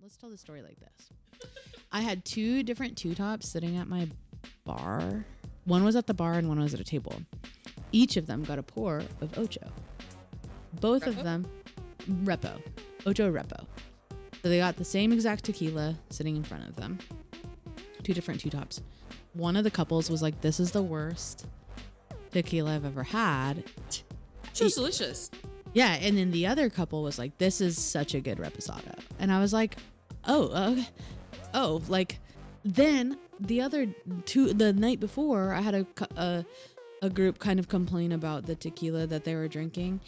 let's tell the story like this. I had two different two-tops sitting at my bar. One was at the bar and one was at a table. Each of them got a pour of Ocho. Both Repo? of them, Repo. Ocho Repo. So they got the same exact tequila sitting in front of them. Two different two-tops. One of the couples was like, this is the worst tequila I've ever had. So delicious. Yeah, and then the other couple was like, this is such a good reposado. And I was like, like, then the other two, the night before, I had a group kind of complain about the tequila that they were drinking,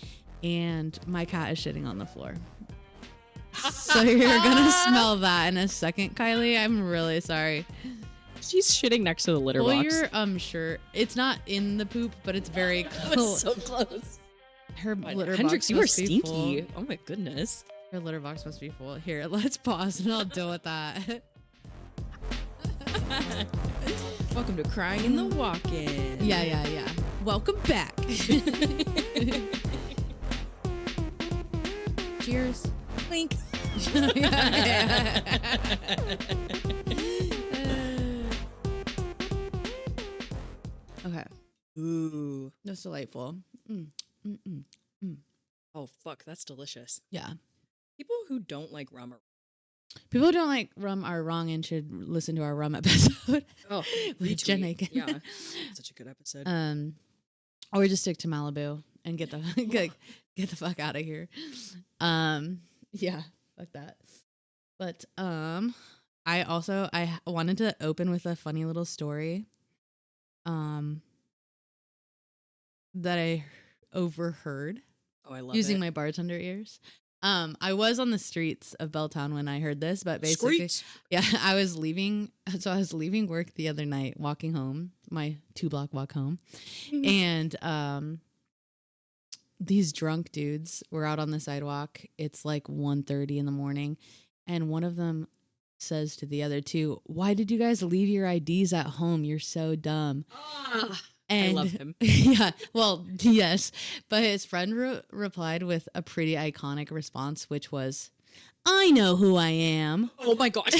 and my cat is shitting on the floor. So you're gonna smell that in a second, Kylie. I'm really sorry. She's shitting next to the litter Pull box. your shirt. It's not in the poop, but it's very close. So close. Her litter Hendrix, box you are must be stinky. full. Oh my goodness. Her litter box must be full. Here, let's pause and I'll deal with that. Welcome to Crying in the Walk-In. Yeah. Welcome back. Cheers. Clink. Okay. Ooh. That's delightful. Oh, fuck. That's delicious. Yeah. People who don't like rum are... People who don't like rum are wrong and should listen to our rum episode. Oh, with Jen Aiken. Yeah. Such a good episode. Or just stick to Malibu and get the get the fuck out of here. Yeah, fuck that. But I wanted to open with a funny little story. That I overheard. Oh, I love using it. my bartender ears. I was on the streets of Belltown when I heard this, but basically, yeah, I was leaving work the other night, walking home, my 2-block walk home, and these drunk dudes were out on the sidewalk. It's like 1:30 in the morning, and one of them says to the other two, "Why did you guys leave your IDs at home? You're so dumb." And, I love him. Yeah, well, yes. But his friend replied with a pretty iconic response, which was, "I know who I am." Oh my gosh.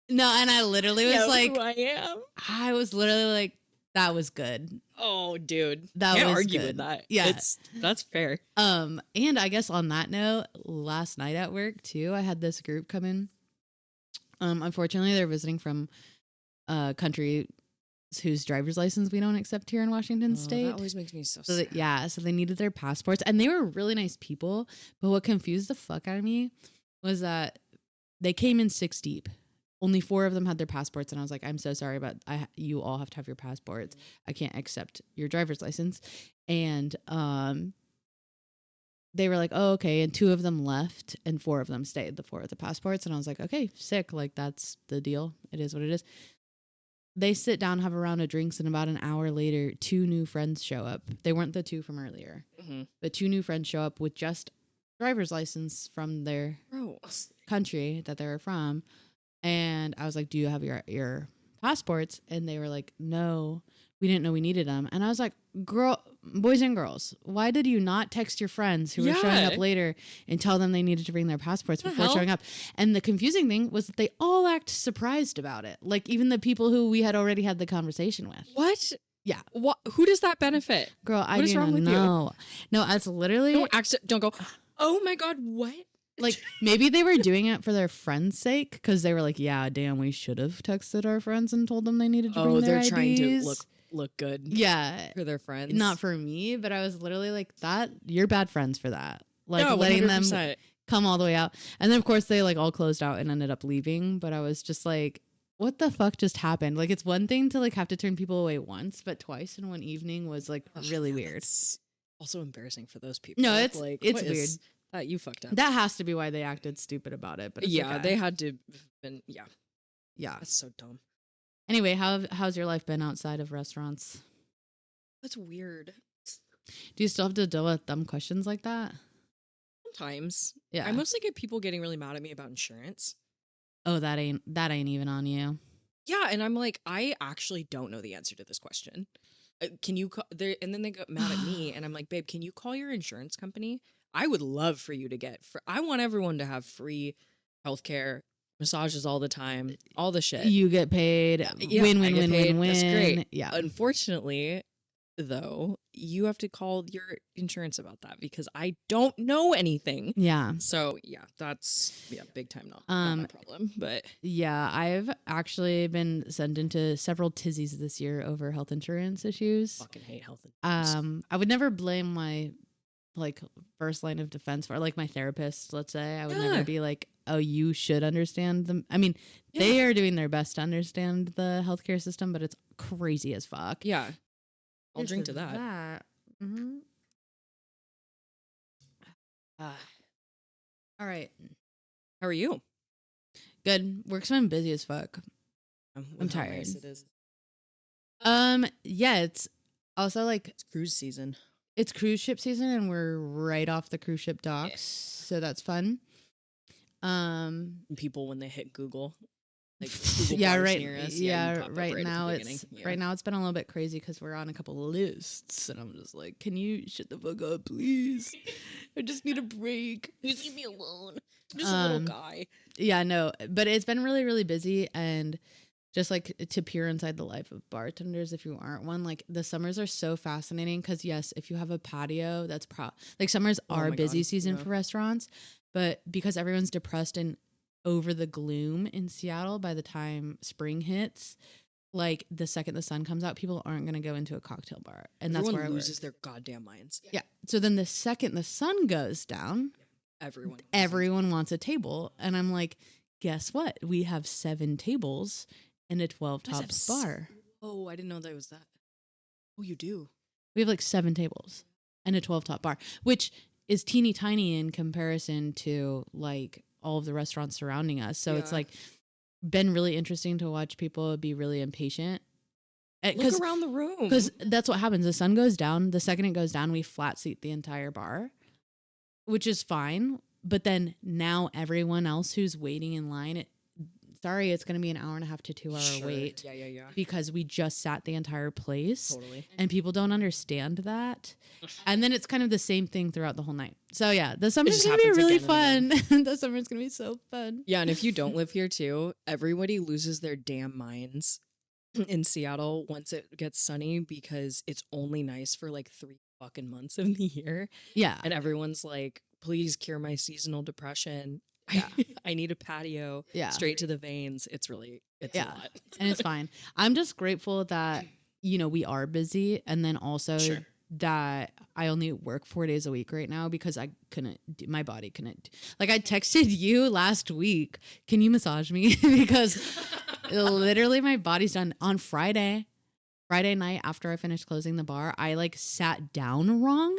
No, and I literally was like, who I am. I was literally like, that was good. Oh, dude. That Can't was argue good. with that. Yeah. That's fair. And I guess on that note, last night at work too, I had this group come in. Unfortunately, they're visiting from country whose driver's license we don't accept here in Washington State. That always makes me so So sad. so they needed their passports, and they were really nice people. But what confused the fuck out of me was that they came in 6 deep. Only 4 of them had their passports, and I was like, "I'm so sorry, but you all have to have your passports. I can't accept your driver's license." And they were like, "Oh, okay." And 2 of them left, and 4 of them stayed. The 4 with the passports, and I was like, "Okay, sick. Like that's the deal. It is what it is." They sit down, have a round of drinks, and about an hour later, 2 new friends show up. They weren't the 2 from earlier, but 2 new friends show up with just driver's license from their country that they were from. And I was like, "Do you have your passports?" And they were like, "No, we didn't know we needed them." And I was like, boys and girls, why did you not text your friends who were showing up later and tell them they needed to bring their passports before showing up? And the confusing thing was that they all act surprised about it. Like even the people who we had already had the conversation with. What? Yeah. What? Who does that benefit? Girl, What I is do wrong not with know. No, that's literally Don't go, "Oh my God, what?" like maybe they were doing it for their friends' sake because they were like, "Yeah, damn, we should have texted our friends and told them they needed to bring their they're IDs." trying to look good. Yeah, for their friends. not for me, but I was literally like, "That you're bad friends for that." Like No, letting 100%. them come all the way out, and then of course they like all closed out and ended up leaving. But I was just like, "What the fuck just happened?" Like it's one thing to like have to turn people away once, but twice in one evening was like really weird. It's also embarrassing for those people. No, it's like, it's what weird. is that you fucked up. That has to be why they acted stupid about it. But it's Yeah, okay. they had to have been. Yeah, Yeah. that's so dumb. Anyway, how's your life been outside of restaurants? That's weird. Do you still have to deal with dumb questions like that? Sometimes. Yeah. I mostly get people getting really mad at me about insurance. Oh, that ain't even on you. Yeah, and I'm like, I actually don't know the answer to this question. Can you call and then they got mad at me, and I'm like, babe, can you call your insurance company? I would love for you to get. I want everyone to have free healthcare, massages all the time, all the shit. You get paid. Yeah, Win, I win, get win, paid. win, That's win. great. Yeah. Unfortunately, though, you have to call your insurance about that because I don't know anything. Yeah. So yeah, that's big time not my problem. But yeah, I've actually been sent into several tizzies this year over health insurance issues. fucking hate health insurance. I would never blame my like first line of defense for like my therapist, let's say. I would never be like, oh, you should understand them. I mean, they are doing their best to understand the healthcare system, but it's crazy as fuck. Yeah. I'll drink to that. Mm-hmm. All right. How are you? Good. Work's been busy as fuck. I'm tired. Nice it is. Yeah, it's also like It's cruise season. it's cruise ship season and we're right off the cruise ship docks, so that's fun. People when they hit Google, like Google yeah, bars right. near us, Yeah, you pop up right at now the it's beginning. right now it's been a little bit crazy because we're on a couple of lists, and I'm just like, can you shut the fuck up, please? I just need a break. Please leave me alone. I'm just a little guy. Yeah, no, but it's been really, really busy, and just like to peer inside the life of bartenders, if you aren't one, like the summers are so fascinating because yes, if you have a patio, that's like summers are my busy God, season yeah. for restaurants, but because everyone's depressed and over the gloom in Seattle by the time spring hits, like the second the sun comes out, people aren't going to go into a cocktail bar, and Everyone that's where loses I work. their goddamn minds. Yeah. So then the second the sun goes down, everyone wants a table, and I'm like, guess what? We have 7 tables and a 12 tops bar. Oh, I didn't know that was that. Oh, you do. We have like 7 tables and a 12 top bar, which is teeny tiny in comparison to like all of the restaurants surrounding us. So it's like been really interesting to watch people be really impatient. Look around the room. Because that's what happens. The sun goes down. The second it goes down, we flat seat the entire bar, which is fine. But then now everyone else who's waiting in line, sorry, it's going to be an hour and a half to 2 hour wait. Yeah. Because we just sat the entire place. Totally. And people don't understand that. And then it's kind of the same thing throughout the whole night. So yeah, the summer's going to be really fun. The summer's going to be so fun. Yeah, and if you don't live here too, everybody loses their damn minds in Seattle once it gets sunny because it's only nice for like 3 fucking months of the year. Yeah. And everyone's like, please cure my seasonal depression. Yeah. I need a patio. Yeah. Straight to the veins. It's a lot. And it's fine. I'm just grateful that, we are busy, and then also that I only work 4 days a week right now because my body couldn't. Like I texted you last week, can you massage me? Because literally my body's done. On Friday night after I finished closing the bar, I like sat down wrong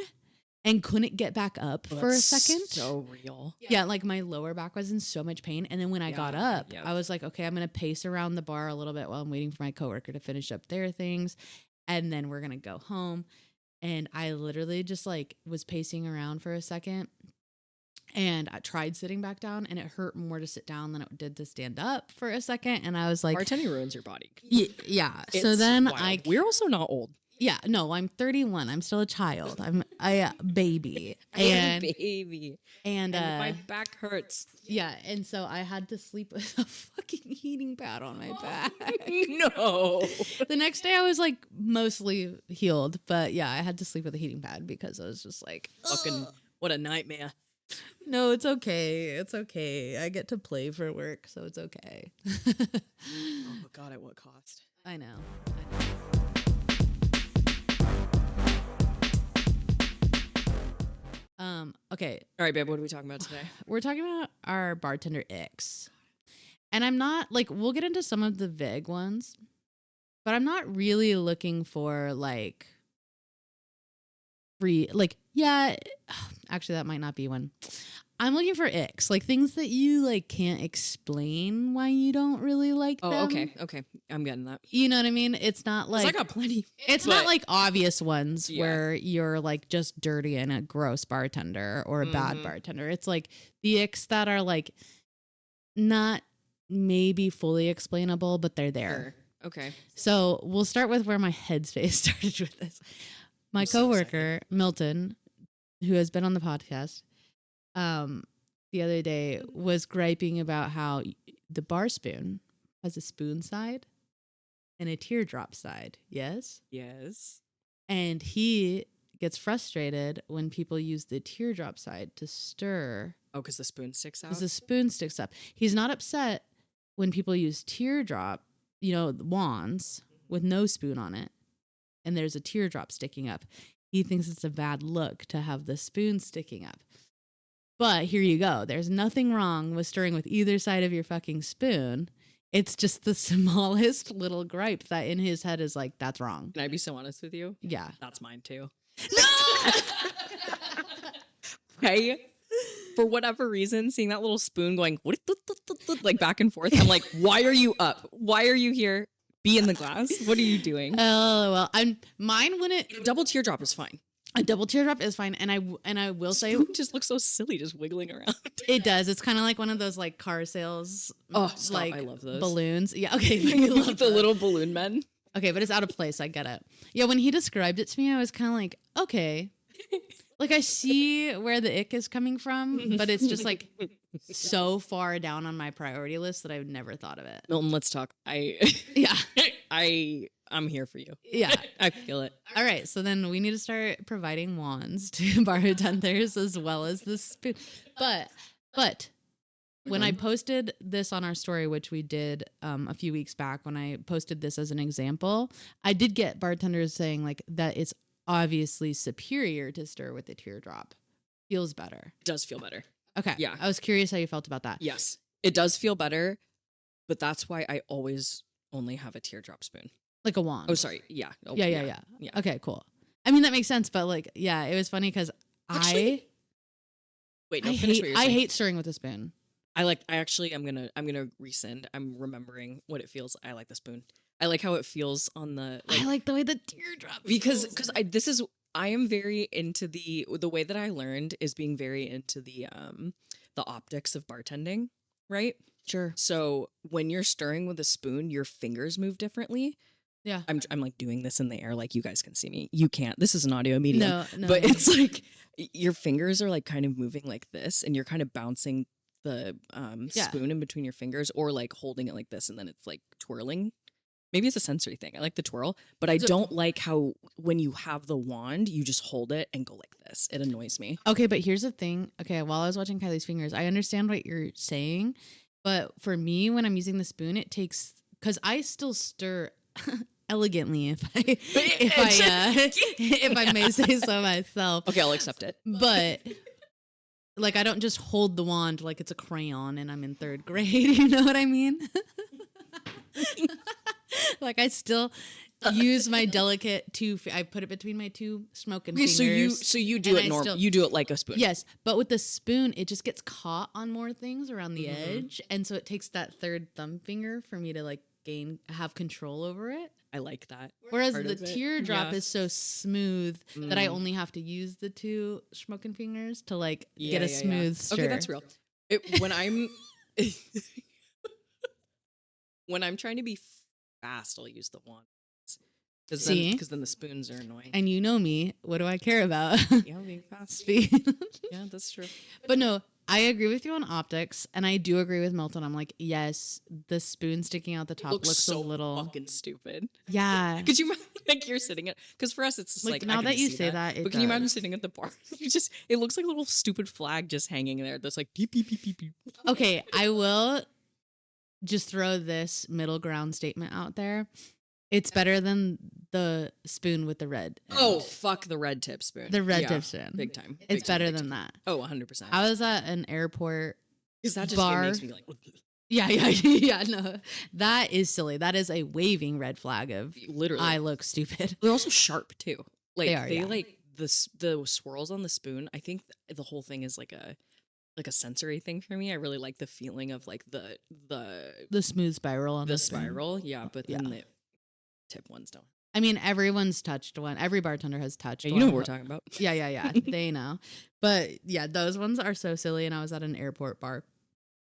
and couldn't get back up for a second. So real. Yeah, like my lower back was in so much pain. And then when I got up, I was like, okay, I'm going to pace around the bar a little bit while I'm waiting for my coworker to finish up their things. And then we're going to go home. And I literally just like was pacing around for a second. And I tried sitting back down, and it hurt more to sit down than it did to stand up for a second. And I was like, bartending ruins your body. Yeah. So then wild. We're also not old. Yeah, no, I'm 31. I'm still a child. I'm a baby. And baby. And my back hurts. Yeah, and so I had to sleep with a fucking heating pad on my back. No. The next day I was like mostly healed, but yeah, I had to sleep with a heating pad because I was just like, fucking what a nightmare. No, it's okay. It's okay. I get to play for work, so it's okay. Oh God, at what cost? I know. Okay. All right, babe, what are we talking about today? We're talking about our bartender icks. And I'm not like, we'll get into some of the vague ones, but I'm not really looking for like actually that might not be one. I'm looking for icks, like things that you like can't explain why you don't really like them. Oh, okay. I'm getting that. You know what I mean? It's not like I got plenty. It's not like obvious ones where you're like just dirty and a gross bartender or a bad bartender. It's like the icks that are like not maybe fully explainable, but they're there. Sure. Okay. So we'll start with where my headspace started with this. My coworker, Milton, who has been on the podcast, the other day was griping about how the bar spoon has a spoon side and a teardrop side. Yes. Yes. And he gets frustrated when people use the teardrop side to stir Oh, because the spoon sticks out. because the spoon sticks up. He's not upset when people use teardrop, wands with no spoon on it, and there's a teardrop sticking up. He thinks it's a bad look to have the spoon sticking up. But here you go. There's nothing wrong with stirring with either side of your fucking spoon. It's just the smallest little gripe that in his head is like, that's wrong. Can I be so honest with you? Yeah. That's mine too. No! Hey, for whatever reason, seeing that little spoon going like back and forth, I'm like, why are you up? Why are you here? Be in the glass. What are you doing? Oh, well, mine wouldn't. Double teardrop is fine. A double teardrop is fine, and I will say Spoon just looks so silly, just wiggling around. it does. It's kind of like one of those like car sales, Oh, stop. like I love those. balloons. Yeah, okay, you love the those. little balloon men. Okay, but it's out of place. I get it. Yeah, when he described it to me, I was kind of like, okay, like I see where the ick is coming from, but it's just like so far down on my priority list that I've never thought of it. Milton, let's talk. Yeah, I'm here for you. yeah. I feel it. All right, so then we need to start providing wands to bartenders as well as the spoon. But when I posted this on our story, which we did a few weeks back, when I posted this as an example, I did get bartenders saying like that it's obviously superior to stir with a teardrop. Feels better. It does feel better. Okay. Yeah. I was curious how you felt about that. Yes, it does feel better, but that's why I always only have a teardrop spoon. Like a wand. Oh, sorry. Yeah. Oh, Yeah. Yeah. Okay, cool. I mean, that makes sense, but like, yeah, it was funny because Actually, wait, no, finish what you're I saying. hate stirring with a spoon. I'm gonna rescind. I'm remembering what it feels. I like the spoon. I like how it feels on the. I like the way the teardrop because feels. I am very into the way that I learned is being very into the optics of bartending, right? Sure. So when you're stirring with a spoon, your fingers move differently. Yeah. I'm like doing this in the air, like you guys can see me. You can't. This is an audio medium. No. But it's like your fingers are like kind of moving like this, and you're kind of bouncing the spoon in between your fingers, or like holding it like this, and then it's like twirling. Maybe it's a sensory thing. I like the twirl, but I don't like how when you have the wand, you just hold it and go like this. It annoys me. Okay, but here's the thing. Okay, while I was watching Kylie's fingers, I understand what you're saying, but for me, when I'm using the spoon, it takes because I still stir elegantly, if I may say so myself. Okay, I'll accept it. But like, I don't just hold the wand like it's a crayon and I'm in 3rd grade. You know what I mean? Like, I still use my delicate I put it between my two smoking fingers. So you do it normal. You do it like a spoon. Yes, but with the spoon, it just gets caught on more things around the edge, and so it takes that 3rd thumb finger for me to like have control over it. I like that. Whereas the teardrop is so smooth that I only have to use the 2 smoking fingers to like get a smooth stir. Okay, that's real. When I'm trying to be fast, I'll use the wand. Because then the spoons are annoying. And you know me, what do I care about? Yeah, being fast. Speed. Yeah, that's true. But no, I agree with you on optics, and I do agree with Milton. I'm like, yes, the spoon sticking out the top looks so a little fucking stupid. Yeah. Could you imagine, like you're sitting at? Because for us, it's just like now I that can you see say that, but can you imagine sitting at the bar? It looks like a little stupid flag just hanging there. That's like beep beep beep beep beep. Okay, I will just throw this middle ground statement out there. It's better than the spoon with the red end. Oh, fuck the red tip spoon. The red tip spoon. Big time. It's better than that. Oh, 100%. I was at an airport Because that just bar. It makes me like... Yeah, no. That is silly. That is a waving red flag of literally. I look stupid. They're also sharp too. Like They are, like the swirls on the spoon. I think the whole thing is like a sensory thing for me. I really like the feeling of like the smooth spiral on the spoon. spiral. Yeah, but then the tip ones don't. I mean, everyone's touched one. Every bartender has touched Yeah, one. you know what we're talking about. Yeah. They know. But yeah, those ones are so silly. And I was at an airport bar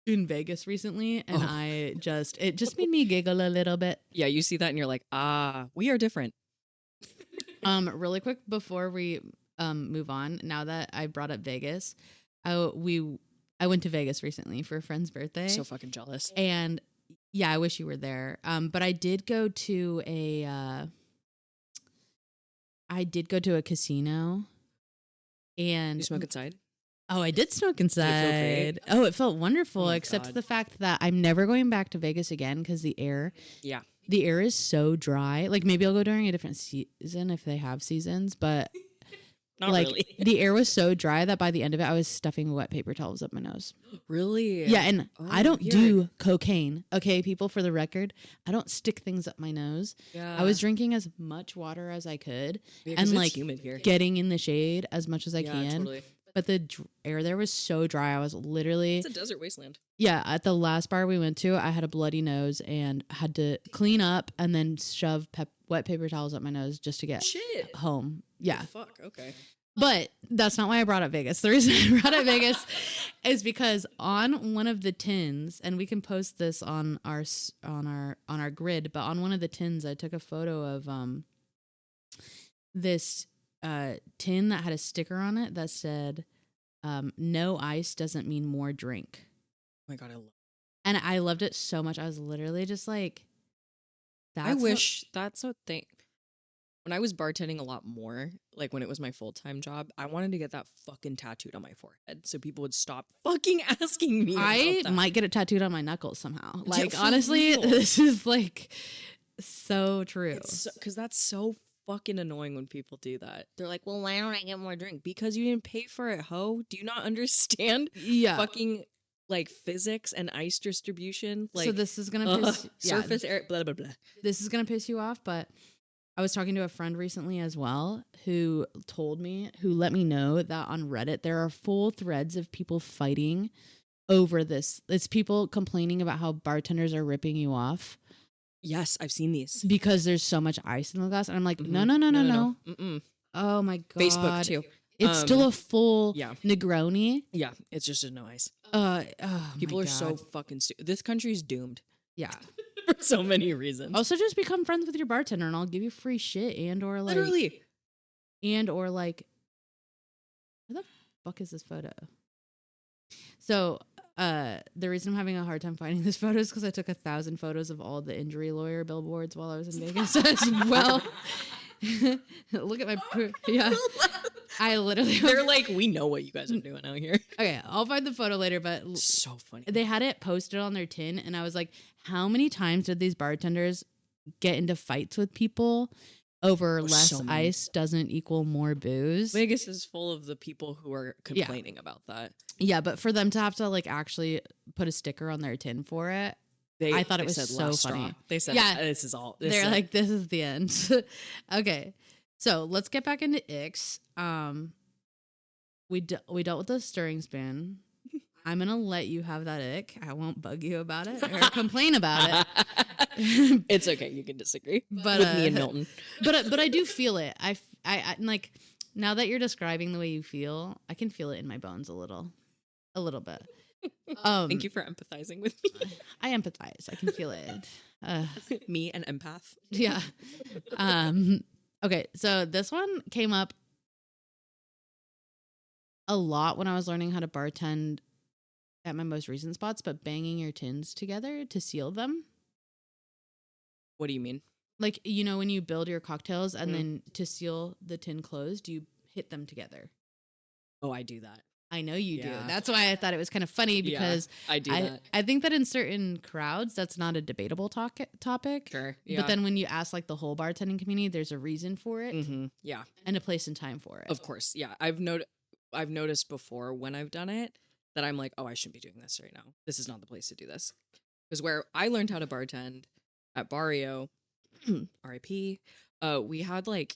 in Vegas recently, and it just made me giggle a little bit. Yeah, you see that and you're like, we are different. Really quick before we move on. Now that I brought up Vegas, I went to Vegas recently for a friend's birthday. So fucking jealous. And yeah, I wish you were there. But I did go to a casino. And You smoke inside? oh, I did smoke Did it feel inside. great? Oh, it felt wonderful, Oh my except God. the fact that I'm never going back to Vegas again because the air is so dry. Like maybe I'll go during a different season if they have seasons, but Not like really. the air was so dry that by the end of it, I was stuffing wet paper towels up my nose. Really? Yeah, and I don't weird. do cocaine. Okay, people, for the record, I don't stick things up my nose. Yeah. I was drinking as much water as I could Yeah, 'cause and it's like humid here. getting in the shade as much as I Yeah, can. totally. But the air there was so dry. I was literally It's a desert wasteland. yeah, at the last bar we went to, I had a bloody nose and had to clean up and then shove wet paper towels up my nose just to get Shit. home. Yeah. Fuck. Okay. But that's not why I brought up Vegas. The reason I brought up Vegas is because on one of the tins, and we can post this on our grid, but on one of the tins, I took a photo of this tin that had a sticker on it that said, "No ice doesn't mean more drink." Oh my God, I love. And I loved it so much. I was literally just like, I wish that's a thing. When I was bartending a lot more, like when it was my full-time job, I wanted to get that fucking tattooed on my forehead so people would stop fucking asking me. I about that. might get it tattooed on my knuckles somehow. Like, for honestly, real. this is like so true. Because that's so fucking annoying when people do that. They're like, well, why don't I get more drink? Because you didn't pay for it, ho. Do you not understand Yeah. fucking like physics and ice distribution? Like, So this is gonna piss surface area, blah, blah, blah. This is gonna piss you off, but I was talking to a friend recently as well who let me know that on Reddit there are full threads of people fighting over this. It's people complaining about how bartenders are ripping you off Yes, I've seen these. because there's so much ice in the glass. And I'm like, Mhm. no. Mm-mm. Oh my God. Facebook too. It's still a full yeah. Negroni. Yeah, it's just a no ice. Oh People my are so God. fucking stupid. This country's doomed Yeah. for so many reasons. Also, just become friends with your bartender, and I'll give you free shit or like Literally. or like, where the fuck is this photo? So, the reason I'm having a hard time finding this photo is because I took 1,000 photos of all the injury lawyer billboards while I was in Vegas as well. Look at my yeah. I literally They're like, we know what you guys are doing out here. Okay, I'll find the photo later, but So funny. they had it posted on their tin, and I was like, how many times did these bartenders get into fights with people over less so many. ice doesn't equal more booze? Vegas is full of the people who are complaining about that. Yeah, but for them to have to like actually put a sticker on their tin for it, I thought it was said so last straw. funny. They said, Yeah. this is all. They're like, this is the end. Okay, so let's get back into icks. We dealt with the stirring spoon. I'm gonna let you have that ick. I won't bug you about it or complain about it. It's okay. You can disagree But, with me and Milton. But I do feel it. I like now that you're describing the way you feel, I can feel it in my bones a little bit. Thank you for empathizing with me. I empathize. I can feel it. Me, an empath. Yeah. Okay, so this one came up a lot when I was learning how to bartend at my most recent spots, but banging your tins together to seal them. What do you mean? Like, when you build your cocktails and then to seal the tin closed, you hit them together. Oh, I do that. I know you do. Yeah. That's why I thought it was kind of funny because I do that. I think that in certain crowds, that's not a debatable topic. Sure. Yeah. But then when you ask like the whole bartending community, there's a reason for it Yeah. and a place and time for it. Of course. Yeah. I've noticed before when I've done it that I'm like, oh, I shouldn't be doing this right now. This is not the place to do this. Because where I learned how to bartend at Barrio, RIP, we had like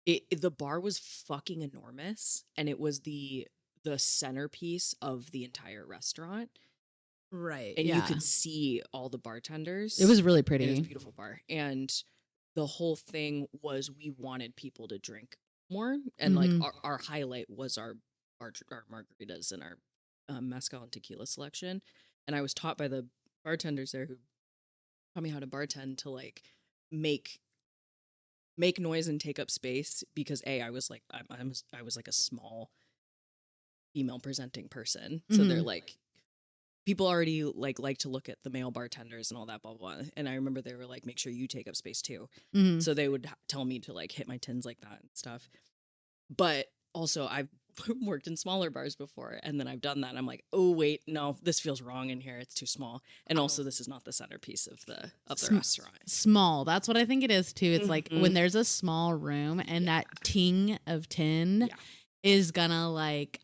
the bar was fucking enormous, and it was the centerpiece of the entire restaurant. Right. And you could see all the bartenders. It was really It was pretty. a beautiful bar. And the whole thing was we wanted people to drink more. And like our highlight was our margaritas and our mezcal and tequila selection. And I was taught by the bartenders there who taught me how to bartend to like make make noise and take up space because I was like I was like a small female presenting person, so they're like people already like to look at the male bartenders and all that blah blah, and I remember they were like, make sure you take up space too. So they would tell me to like hit my tins like that and stuff. But also I've worked in smaller bars before, and then I've done that and I'm like, oh wait, no, this feels wrong in here, it's too small, and also this is not the centerpiece of the restaurant. Small, that's what I think it is too. It's like when there's a small room and that ting of tin is gonna like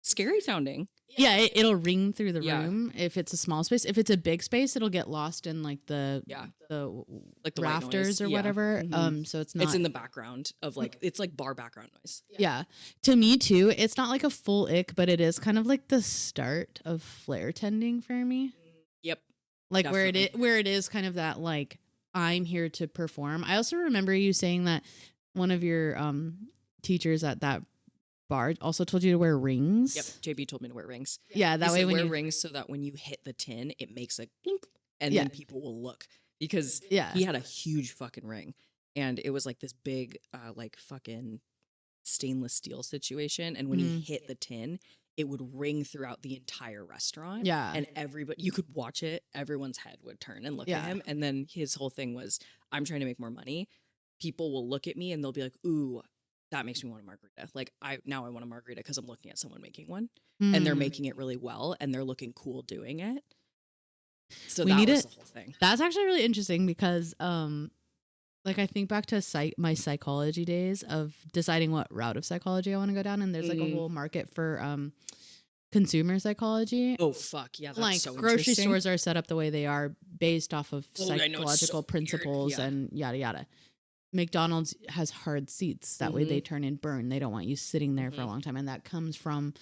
scary sounding. Yeah, it'll ring through the room if it's a small space. If it's a big space, it'll get lost in like the like the rafters or whatever. So it's not. It's in the background of like it's like bar background noise. Yeah, to me too. It's not like a full ick, but it is kind of like the start of flare tending for me. Yep. Like where it is kind of that like I'm here to perform. I also remember you saying that one of your teachers at that bar also told you to wear rings. Yep, JB told me to wear rings. Yeah, that way when wear you rings so that when you hit the tin, it makes a clink, and then people will look because he had a huge fucking ring, and it was like this big, like fucking stainless steel situation, and when he hit the tin, it would ring throughout the entire restaurant. Yeah, and everybody, you could watch it. Everyone's head would turn and look at him, and then his whole thing was, I'm trying to make more money. People will look at me and they'll be like, ooh, that makes me want a margarita. Like I want a margarita because I'm looking at someone making one and they're making it really well and they're looking cool doing it. So that was the whole thing. That's actually really interesting because like I think back to my psychology days of deciding what route of psychology I want to go down, and there's like a whole market for consumer psychology. Oh fuck yeah, that's like so grocery stores are set up the way they are based off of psychological principles and yada yada. McDonald's has hard seats. That way they turn and burn. They don't want you sitting there for a long time. And that comes from,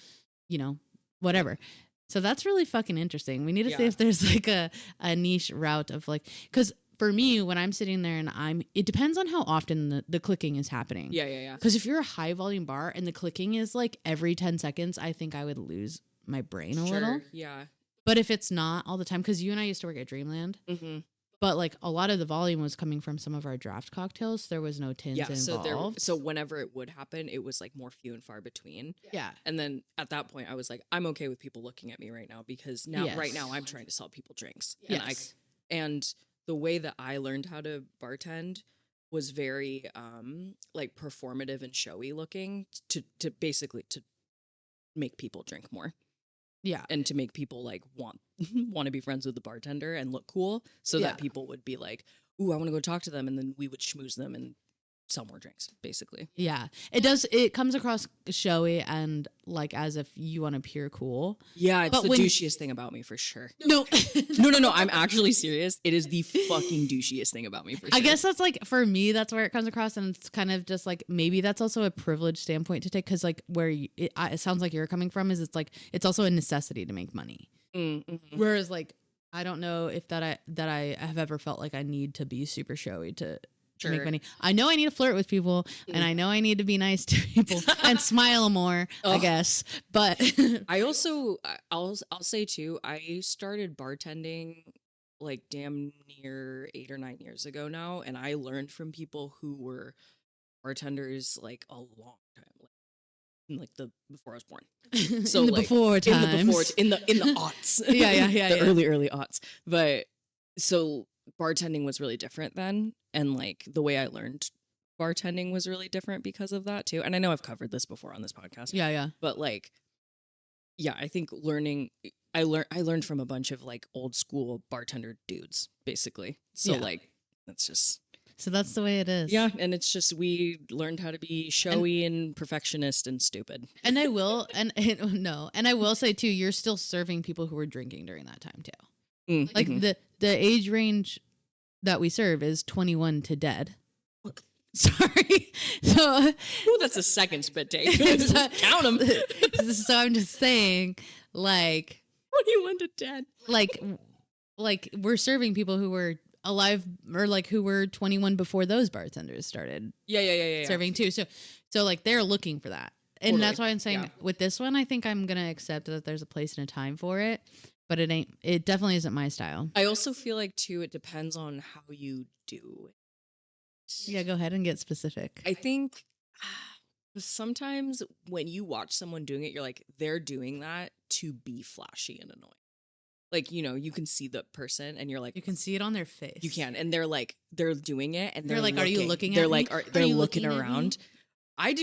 whatever. So that's really fucking interesting. We need to see if there's like a niche route of like, because for me, when I'm sitting there and it depends on how often the clicking is happening. Yeah. Because if you're a high volume bar and the clicking is like every 10 seconds, I think I would lose my brain a little. Yeah. But if it's not all the time, because you and I used to work at Dreamland. But like a lot of the volume was coming from some of our draft cocktails. There was no tins involved. So whenever it would happen, it was like more few and far between. Yeah. And then at that point, I was like, I'm okay with people looking at me right now because right now I'm trying to sell people drinks. Yes. And the way that I learned how to bartend was very like performative and showy looking to basically to make people drink more. Yeah. And to make people like want to be friends with the bartender and look cool so that people would be like, ooh, I want to go talk to them. And then we would schmooze them and sell more drinks, basically. Yeah. It comes across showy and like as if you want to appear cool. Yeah, it's the douchiest thing about me for sure. No. No. I'm actually serious. It is the fucking douchiest thing about me for sure. I guess that's like, for me, that's where it comes across. And it's kind of just like, maybe that's also a privileged standpoint to take. Cause like where it sounds like you're coming from is it's like, it's also a necessity to make money. Whereas like, I don't know if that I have ever felt like I need to be super showy to make money. I know I need to flirt with people and I know I need to be nice to people and smile more, I guess. But I also, I'll say too, I started bartending like damn near 8 or 9 years ago now. And I learned from people who were bartenders like a long time, like the before I was born. So in the like before times. in the aughts. Yeah. The early aughts. But so bartending was really different then, and like the way I learned bartending was really different because of that too. And I know I've covered this before on this podcast. Yeah. But like, I think I learned from a bunch of like old school bartender dudes, basically. So like that's just. So that's the way it is. Yeah, and it's just we learned how to be showy and perfectionist and stupid. And I will say too, you're still serving people who were drinking during that time too. Like the age range that we serve is 21 to dead. Sorry. So that's a second spit take. Count them. So I'm just saying, like 21 to dead. Like we're serving people who were alive or like who were 21 before those bartenders started. Yeah. Serving too. So like they're looking for that. And totally. That's why I'm saying with this one, I think I'm going to accept that there's a place and a time for it. But it definitely isn't my style. I also feel like too, it depends on how you do it. Yeah, go ahead and get specific. I think sometimes when you watch someone doing it, you're like, they're doing that to be flashy and annoying. Like, you know, you can see the person and you're like, You can see it on their face. you can. And they're like, they're doing it and They're like, are you looking they're at like, me? they're Are you looking looking at me? around. I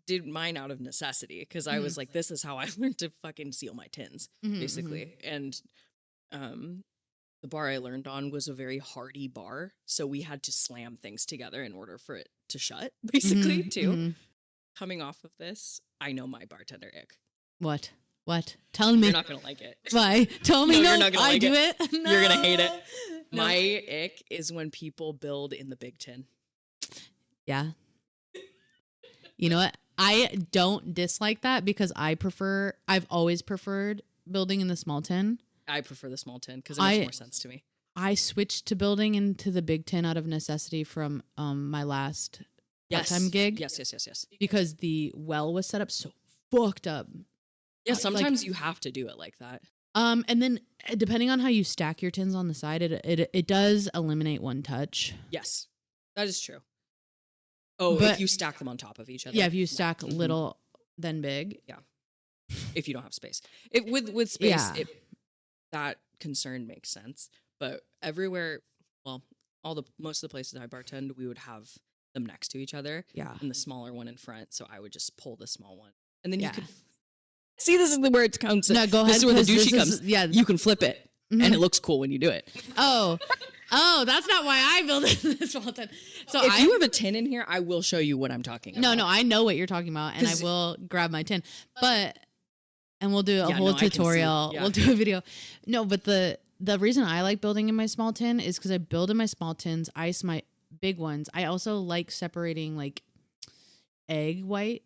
did mine out of necessity because I was like, this is how I learned to fucking seal my tins, basically. And the bar I learned on was a very hardy bar. So we had to slam things together in order for it to shut, basically, too. Coming off of this, I know my bartender ick. What? Tell me. You're not going to like it. Why? Tell me. No, No, you're not gonna I like do it. it. No. You're going to hate it. No. My ick is when people build in the big tin. Yeah. You know what? I don't dislike that because I've always preferred building in the small tin. I prefer the small tin because it makes more sense to me. I switched to building into the big tin out of necessity from my last part-time gig. Yes. Because the well was set up so fucked up. Yeah, sometimes you have to do it like that. And then depending on how you stack your tins on the side, it does eliminate one touch. Yes, that is true. Oh, But- if you stack them on top of each other. Yeah, if you stack little then big. Yeah. If you don't have space. With space, Yeah. that concern makes sense. But everywhere, well, most of the places I bartend, we would have them next to each other. Yeah. And the smaller one in front. So I would just pull the small one. And then Yeah. you could see, this is where it comes. No, go ahead. This is where the 'cause this douchey comes. is- yeah. You can flip it. Mhm. And it looks cool when you do it. Oh, that's not why I build in the small tin. So If you have a tin in here, I will show you what I'm talking about. No, I know what you're talking about, and I 'Cause- will grab my tin. And we'll do a Yeah, whole no, I can see. tutorial. Yeah. We'll do a video. No, but the reason I like building in my small tin is because I build in my small tins, ice my big ones. I also like separating like egg white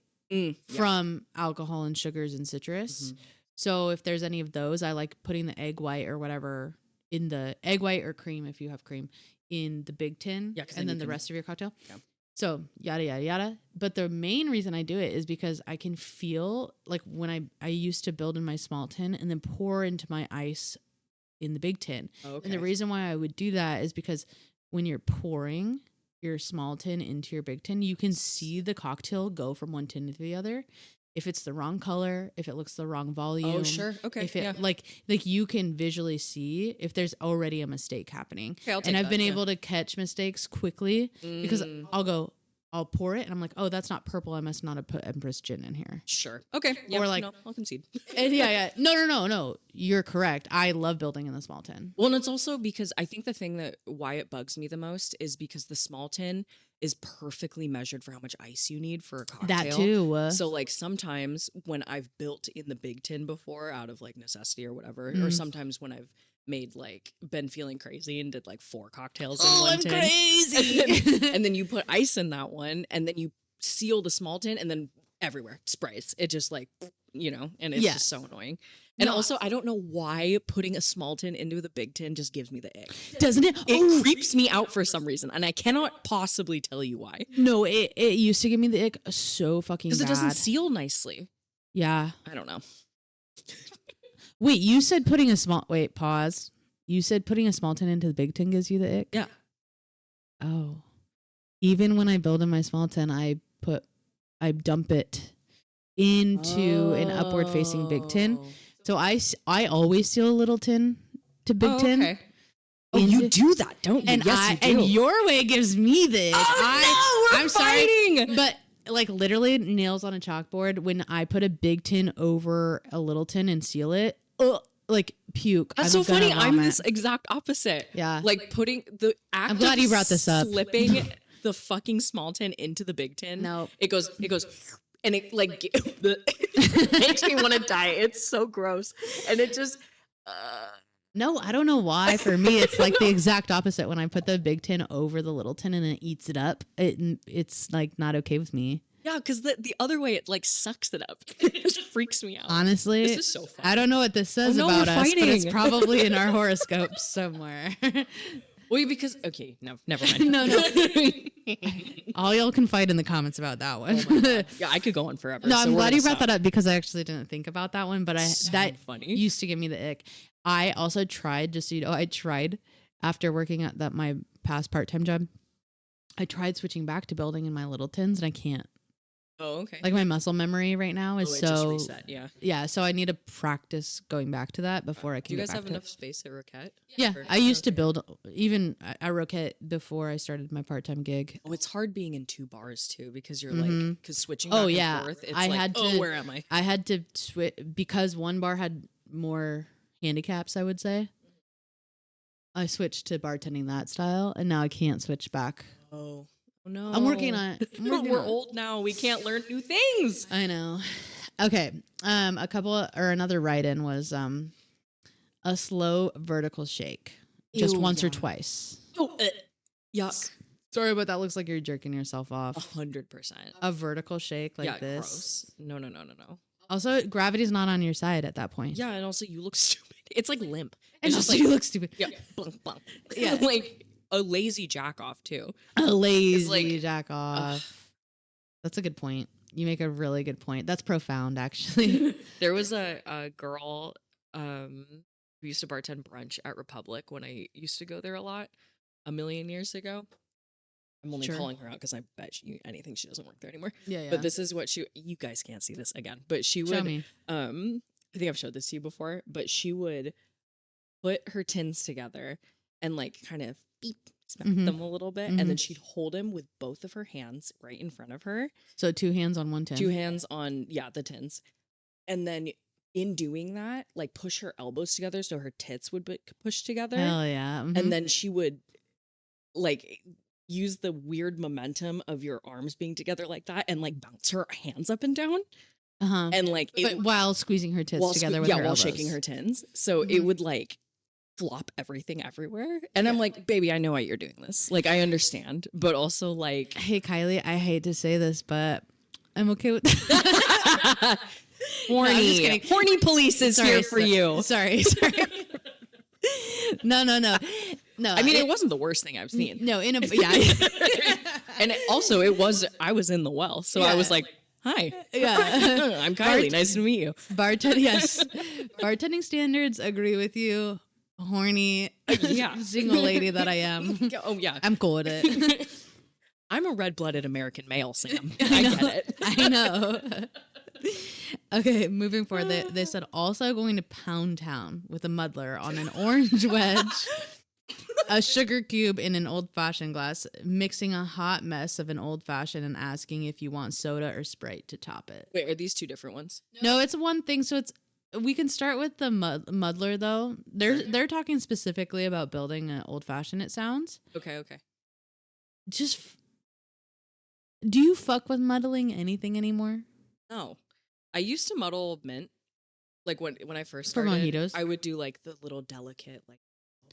from alcohol and sugars and citrus. So if there's any of those, I like putting the egg white or whatever in the egg white or cream, if you have cream, in the big tin. Yeah, 'cause and then then you the can- rest of your cocktail. Yeah. So yada, yada, yada. But the main reason I do it is because I can feel like when I used to build in my small tin and then pour into my ice in the big tin. Okay. And the reason why I would do that is because when you're pouring your small tin into your big tin, you can see the cocktail go from one tin to the other. If it's the wrong color, if it looks the wrong volume. Oh, sure. Okay. If it yeah. like you can visually see if there's already a mistake happening. Okay, I'll take And I've that, been yeah. able to catch mistakes quickly because I'll pour it and I'm like, oh, that's not purple. I must not have put Empress gin in here. Sure. Okay. Yeah, Or like- no, I'll concede. And yeah. No. You're correct. I love building in the small tin. Well, and it's also because I think the thing that why it bugs me the most is because the small tin is perfectly measured for how much ice you need for a cocktail. That too. So like sometimes when I've built in the big tin before out of like necessity or whatever, or sometimes when I've made like been feeling crazy and did like 4 cocktails in one tin. crazy. And then you put ice in that one and then you seal the small tin and then everywhere sprays. It just like, you know, and it's just so annoying. And No. also, I don't know why putting a small tin into the big tin just gives me the ick. Doesn't it? It creeps me out for some reason, and I cannot possibly tell you why. No, it used to give me the ick so fucking bad. Because it doesn't seal nicely. Yeah. I don't know. Wait, you said pause. You said putting a small tin into the big tin gives you the ick? Yeah. Oh. Even when I build in my small tin, I dump it into an upward facing big tin. So I always seal a little tin to big tin. Okay. Oh, you do that, don't you? And Yes, you do. and your way gives me this. Oh, no, we're I'm fighting. sorry, but like literally nails on a chalkboard. When I put a big tin over a little tin and seal it, like puke. That's I'm so gonna funny. I'm vomit. this exact opposite. Yeah. Like putting the act I'm glad of you brought this up. Slipping the fucking small tin into the big tin. No. It goes, and it like it makes me want to die. It's so gross, and it just. No, I don't know why. For me, it's like the exact opposite. When I put the big tin over the little tin and it eats it up, it's like not okay with me. Yeah, because the other way it like sucks it up. It just freaks me out. Honestly, This is so fun. I don't know what this says Oh, no, about we're us, but it's fighting. probably in our horoscopes somewhere. Well, because okay, no, never mind. No. All y'all can fight in the comments about that one. Oh my God. Yeah, I could go on forever. No, so I'm we're glad gonna you brought stop. that up because I actually didn't think about that one, but So that funny. used to give me the ick. I also tried, just so you know, I tried after working at my past part-time job. I tried switching back to building in my little tins and I can't. Oh, okay. Like my muscle memory right now is it so just reset, yeah. Yeah, so I need to practice going back to that before I can. Do you get guys back have to enough it. space at Roquette? Yeah, I used to build even a Roquette before I started my part-time gig. Oh, it's hard being in 2 bars too because you're Mhm. like, because switching back and forth, it's where am I? I had to switch because one bar had more handicaps, I would say. I switched to bartending that style, and now I can't switch back. Oh no. I'm working on it. We're old now. We can't learn new things. I know. Okay. Another write-in was a slow vertical shake. Just once or twice. Oh, yuck. Sorry, but that looks like you're jerking yourself off. 100%. A vertical shake like this. Gross. No. Also, gravity's not on your side at that point. Yeah, and also you look stupid. It's like limp. It's just like you look stupid. Yeah. Blunk. Yeah. Like a lazy jack off too. A lazy jack off. That's a good point. You make a really good point. That's profound, actually. There was a girl who used to bartend brunch at Republic when I used to go there a lot a million years ago. I'm only calling her out because I bet anything she doesn't work there anymore. Yeah. But this is what you guys can't see this again, but she would. Show me. I think I've showed this to you before, but she would put her tins together and like kind of smack them a little bit, and then she'd hold them with both of her hands right in front of her. So 2 hands on one tin. 2 hands on the tins, and then in doing that, like push her elbows together so her tits would be pushed together. Hell yeah. Mm-hmm. And then she would like use the weird momentum of your arms being together like that and like bounce her hands up and down. And like while squeezing her tits together with her elbows. While shaking her tins. So it would like flop everything everywhere. And I'm like, baby, I know why you're doing this. Like, I understand, but also like, hey Kylie, I hate to say this, but I'm okay with that. Horny police is here for you. Sorry. No. I mean, it wasn't the worst thing I've seen. No, and also I was in the well, so I was like, hi. Yeah. I'm Kylie. Nice to meet you. Bartending standards, agree with you. Horny single lady that I am. Oh yeah. I'm cool with it. I'm a red-blooded American male, Sam. I get it. I know. Okay, moving forward, they said also going to Pound Town with a muddler on an orange wedge, a sugar cube in an old-fashioned glass, mixing a hot mess of an old-fashioned and asking if you want soda or Sprite to top it. Wait, are these 2 different ones? No, it's one thing. So we can start with the muddler though. They're talking specifically about building an old-fashioned. It sounds okay. Just do you fuck with muddling anything anymore? No. I used to muddle mint. Like when I first started, for mojitos. I would do like the little delicate, like,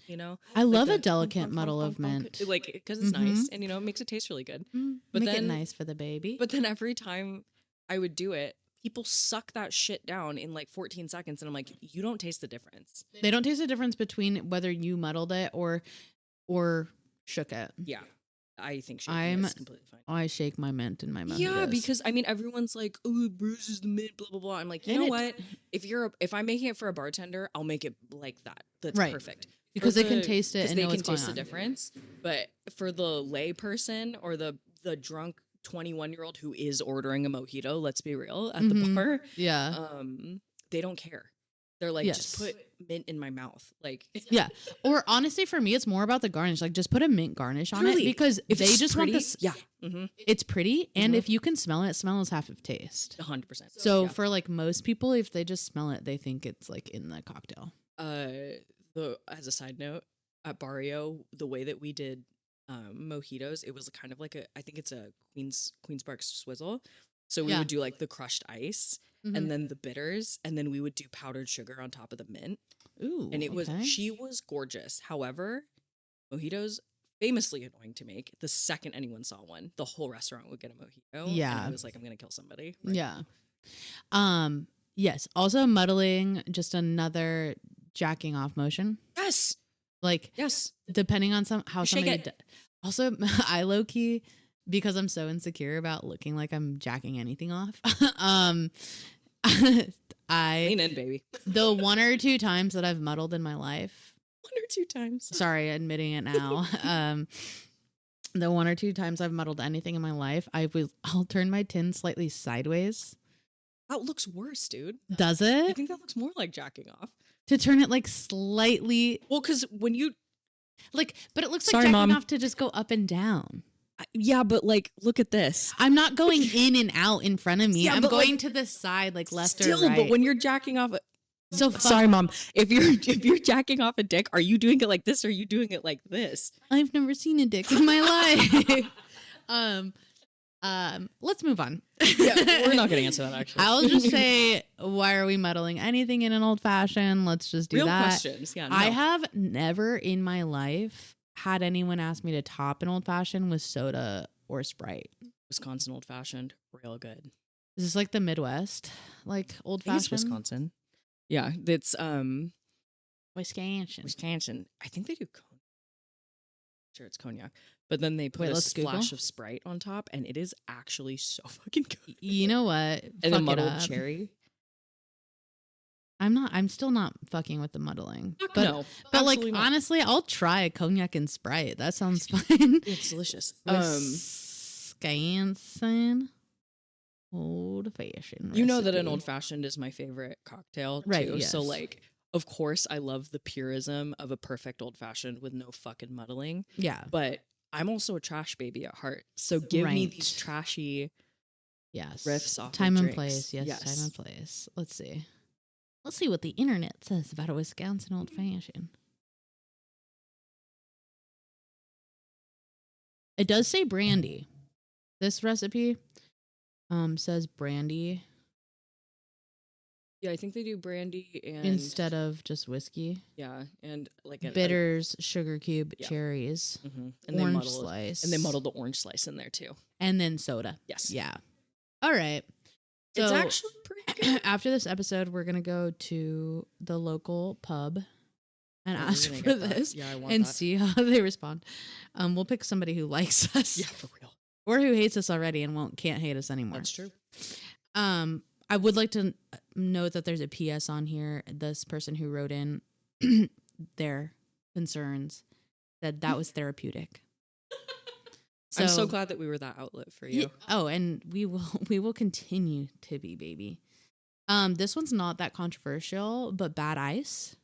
you know. I love a delicate muddle of mint. Like, because it's nice and, you know, it makes it taste really good. But make it nice for the baby. But then every time I would do it, people suck that shit down in like 14 seconds. And I'm like, you don't taste the difference. They don't taste the difference between whether you muddled it or shook it. Yeah. I think shaking is completely fine. I shake my mint in my mouth. Yeah, because I mean everyone's like, oh, it bruises the mint, blah blah blah. I'm like, you know what? If I'm making it for a bartender, I'll make it like that. That's perfect. Because they can taste it and know what's going on. They can taste the difference. But for the lay person or the drunk 21-year-old who is ordering a mojito, let's be real, at the bar, they don't care. They're like, just put mint in my mouth. Like, yeah. Or honestly, for me, it's more about the garnish. Like, just put a mint garnish on it because if they just want this. Yeah. It's pretty. And if you can smell it, smell is half of taste. 100%. So for like most people, if they just smell it, they think it's like in the cocktail. As a side note, at Barrio, the way that we did mojitos, it was kind of like I think it's a Queen's Park swizzle. So we would do like the crushed ice and then the bitters, and then we would do powdered sugar on top of the mint. Ooh, and she was gorgeous. However, mojitos famously annoying to make. The second anyone saw one, the whole restaurant would get a mojito. Yeah, and I was like, I'm gonna kill somebody. Right? Yeah. Yes. Also, muddling, just another jacking off motion. Yes. Like yes. Depending on how somebody. Also, I low key. Because I'm so insecure about looking like I'm jacking anything off. I lean in, baby. The 1 or 2 times that I've muddled in my life. 1 or 2 times. Sorry, admitting it now. The 1 or 2 times I've muddled anything in my life, I'll turn my tin slightly sideways. That looks worse, dude. Does I it? think that looks more like jacking off. To turn it like slightly, Well, because when you like, but it looks Sorry, like jacking Mom. off to just go up and down. yeah, but like, look at this. I'm not going in and out in front of me. Yeah, I'm but, going like, to the side, like left Still, or right. but when you're jacking off, So sorry, Mom. If you're jacking off a dick, are you doing it like this, or are you doing it like this? I've never seen a dick in my life. Let's move on. Yeah, we're not going to answer that. Actually, I'll just say, why are we muddling anything in an old fashioned? Let's just do real that. questions. Yeah, no. I have never in my life had anyone ask me to top an old fashioned with soda or Sprite. Wisconsin old fashioned, real good. Is this like the Midwest, like old I think it's fashioned? Wisconsin. Yeah, it's Wisconsin. I think they do cognac. Sure, it's cognac, but then they put Wait, a let's splash Google. of Sprite on top, and it is actually so fucking good. You know what? And Fuck then it muddled up. cherry. I'm still not fucking with the muddling. Fuck But no, but like absolutely not. honestly, I'll try a cognac and Sprite. That sounds fine. It's delicious. Wisconsin old fashioned. You know that an recipe. old fashioned is my favorite cocktail, Right, too. So, yes. like, of course, I love the purism of a perfect old fashioned with no fucking muddling. Yeah. But I'm also a trash baby at heart. So give me Right. these trashy. Yes. riffs off of Time and drinks. place. Yes, Yes. time and place. Let's see. Let's see what the internet says about a Wisconsin old fashioned. It does say brandy. This recipe says brandy Yeah, I think they do brandy and instead of just whiskey. yeah, and like Bitters, sugar cube, Yeah. cherries, and they orange muddle slice. and they muddle the orange slice in there too. And then soda. Yes. Yeah. All right. It's So actually pretty good. after this episode, we're going to go to the local pub and Oh, we're ask gonna for get that. this Yeah, I want and that. see how they respond. We'll pick somebody who likes us. Yeah, for real. Or who hates us already and can't hate us anymore. That's true. I would like to note that there's a PS on here. This person who wrote in their concerns said that was therapeutic. I'm so glad that we were that outlet for you. Oh, and we will continue to be, baby. This one's not that controversial, but bad ice.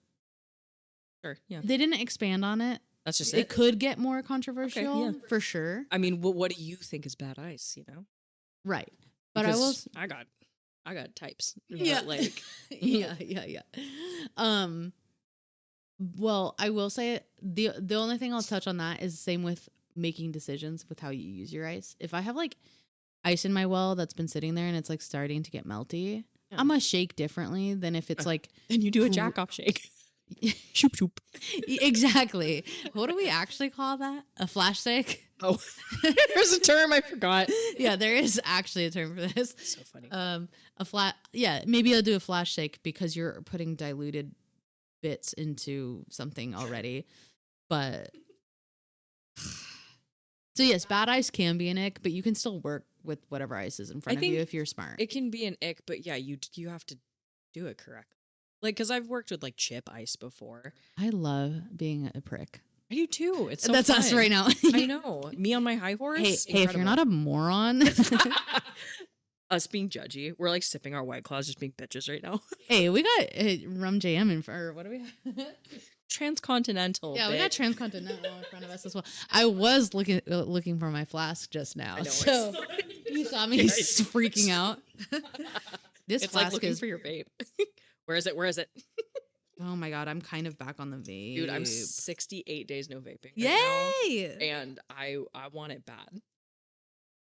Sure. Yeah. They didn't expand on it. That's just It it. could get more controversial yeah. for sure. I mean, what do you think is bad ice? You know, Right. But Because I got types. Yeah. But, like yeah. Well, I will say the only thing I'll touch on that is the same with making decisions with how you use your ice. If I have like ice in my well that's been sitting there and it's like starting to get melty, Yeah. I'm gonna shake differently than if it's like and you do a jack off shake. Shoop shoop. exactly. What do we actually call that? A flash shake? Oh, there's a term I forgot. Yeah, there is actually a term for this. So funny. Maybe I'll do a flash shake because you're putting diluted bits into something already. But so yes, bad ice can be an ick, but you can still work with whatever ice is in front of you think if you're smart. It can be an ick, but yeah, you have to do it correctly. Like, because I've worked with like chip ice before. I love being a prick. I do too. It's so That's us fun. right now. I know. Me on my high horse. Hey, if you're not a moron, us being judgy, we're like sipping our White Claws, just being bitches right now. hey, we got rum jam in front. Or what do we have? Transcontinental. Yeah, we got transcontinental in front of us as well. I was looking for my flask just now, I know, so you saw me Yes. freaking out. This It's like flask looking is for your vape. Where is it? Where is it? Oh my god, I'm kind of back on the vape. Dude, I'm 68 days no vaping. Right Yay! now, and I want it bad.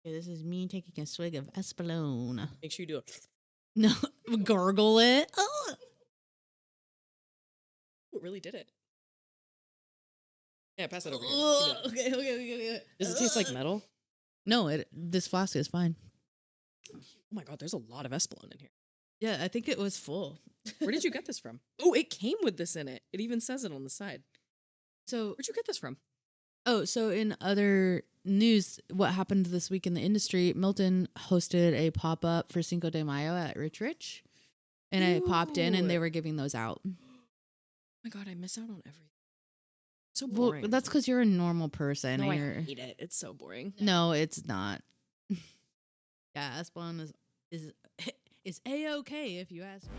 Okay, this is me taking a swig of Espolone. Make sure you do it. No, gargle it. Oh. It really did it. Yeah, pass it over here. Oh, Give me that. okay. Does it taste like metal? No, this flask is fine. Oh my god, there's a lot of Espolone in here. Yeah, I think it was full. Where did you get this from? Oh, it came with this in it. It even says it on the side. So, Where'd you get this from? so in other news, what happened this week in the industry, Milton hosted a pop-up for Cinco de Mayo at Rich Rich. And I popped in and they Ooh. were giving those out. Oh my god, I miss out on everything. So Well, boring. that's because you're a normal person. No, I and hate it. It's so boring. No, it's not. Yeah, Espelon is is A-okay if you ask me.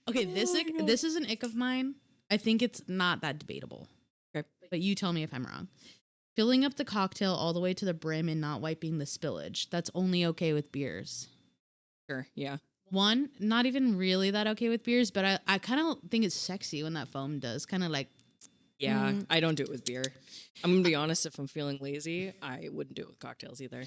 Okay, this is an ick of mine. I think it's not that debatable. Okay. But you tell me if I'm wrong. Filling up the cocktail all the way to the brim and not wiping the spillage. That's only okay with beers. Sure, yeah. One, not even really that okay with beers, but I kind of think it's sexy when that foam does. Kind of like... Yeah, I don't do it with beer. I'm going to be honest, if I'm feeling lazy, I wouldn't do it with cocktails either.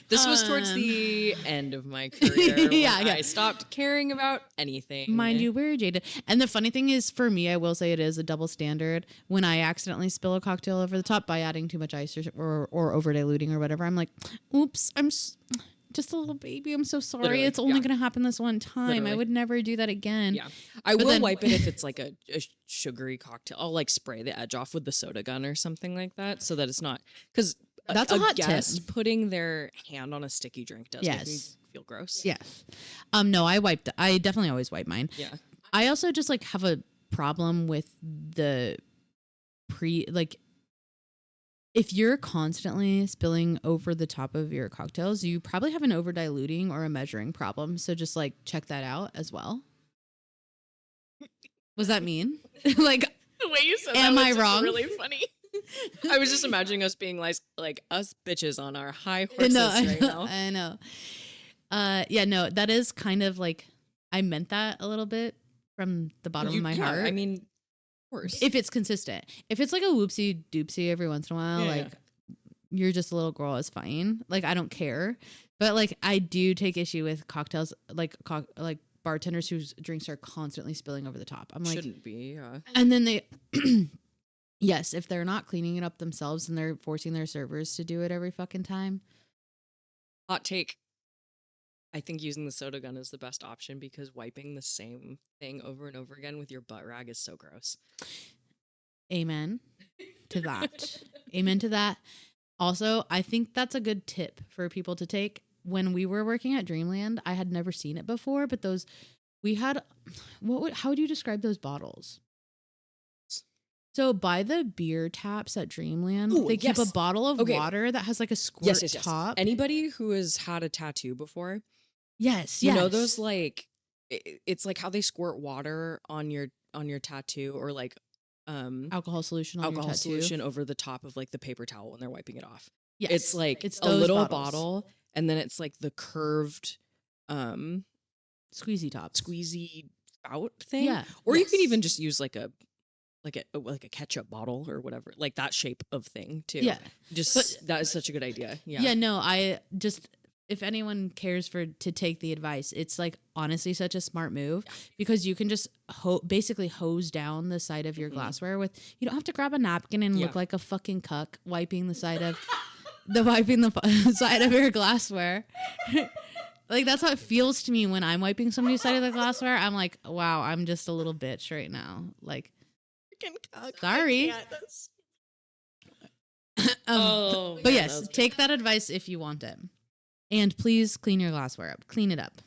This was towards the end of my career. Yeah. I stopped caring about anything. Mind you, we're jaded. And the funny thing is, for me, I will say it is a double standard. When I accidentally spill a cocktail over the top by adding too much ice or over diluting or whatever, I'm like, oops, I'm just a little baby. I'm so sorry. Literally, it's only going to happen this one time. Literally. I would never do that again. Yeah. I will wipe it if it's like a sugary cocktail. I'll like spray the edge off with the soda gun or something like that so that it's not... Because that's a hot guest tip. putting their hand on a sticky drink does make me feel gross. Yes. No, I definitely always wipe mine. Yeah. I also just like have a problem with the if you're constantly spilling over the top of your cocktails, you probably have an over diluting or a measuring problem. So just like check that out as well. Was that mean? Like, the way you said am that I was wrong? Really funny. I was just imagining us being like us bitches on our high horses right now. I know. Yeah, no, that is kind of like, I meant that a little bit from the bottom of my heart. I mean, of course. If it's consistent. If it's like a whoopsie doopsie every once in a while, you're just a little girl, is fine. Like, I don't care. But like, I do take issue with cocktails, like bartenders whose drinks are constantly spilling over the top. I'm like, shouldn't be, yeah. And then they... Yes, if they're not cleaning it up themselves and they're forcing their servers to do it every fucking time. Hot take. I think using the soda gun is the best option because wiping the same thing over and over again with your butt rag is so gross. Amen to that. Amen to that. Also, I think that's a good tip for people to take. When we were working at Dreamland, I had never seen it before, but how would you describe those bottles? So by the beer taps at Dreamland, they keep a bottle of water that has like a squirt top. Anybody who has had a tattoo before, yes, you know those like it's like how they squirt water on your tattoo or like alcohol solution on your tattoo. Solution over the top of like the paper towel when they're wiping it off. Yes, it's like it's a little bottle, and then it's like the curved squeezy spout thing. Yeah, or you could even just use like a ketchup bottle or whatever, like that shape of thing too. Yeah, that is such a good idea. Yeah, no, I just, if anyone cares to take the advice, it's like honestly such a smart move because you can just basically hose down the side of your glassware with. You don't have to grab a napkin and look like a fucking cuck wiping the side of the side of your glassware. Like, that's how it feels to me when I'm wiping somebody's side of the glassware. I'm like, wow, I'm just a little bitch right now. Like. Sorry. But yes, take that advice if you want it. And please clean your glassware up. Clean it up.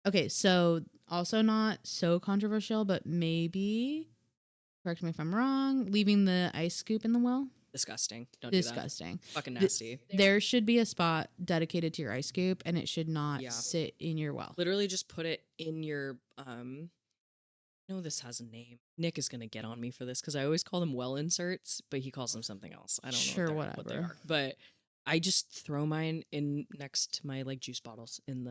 Okay, so also not so controversial, but maybe, correct me if I'm wrong, leaving the ice scoop in the well. Disgusting. Don't do that. Disgusting. Fucking nasty. There should be a spot dedicated to your ice scoop, and it should not sit in your well. Literally just put it in your, no, this has a name. Nick is going to get on me for this because I always call them well inserts, but he calls them something else. I don't know what they are. But I just throw mine in next to my like juice bottles in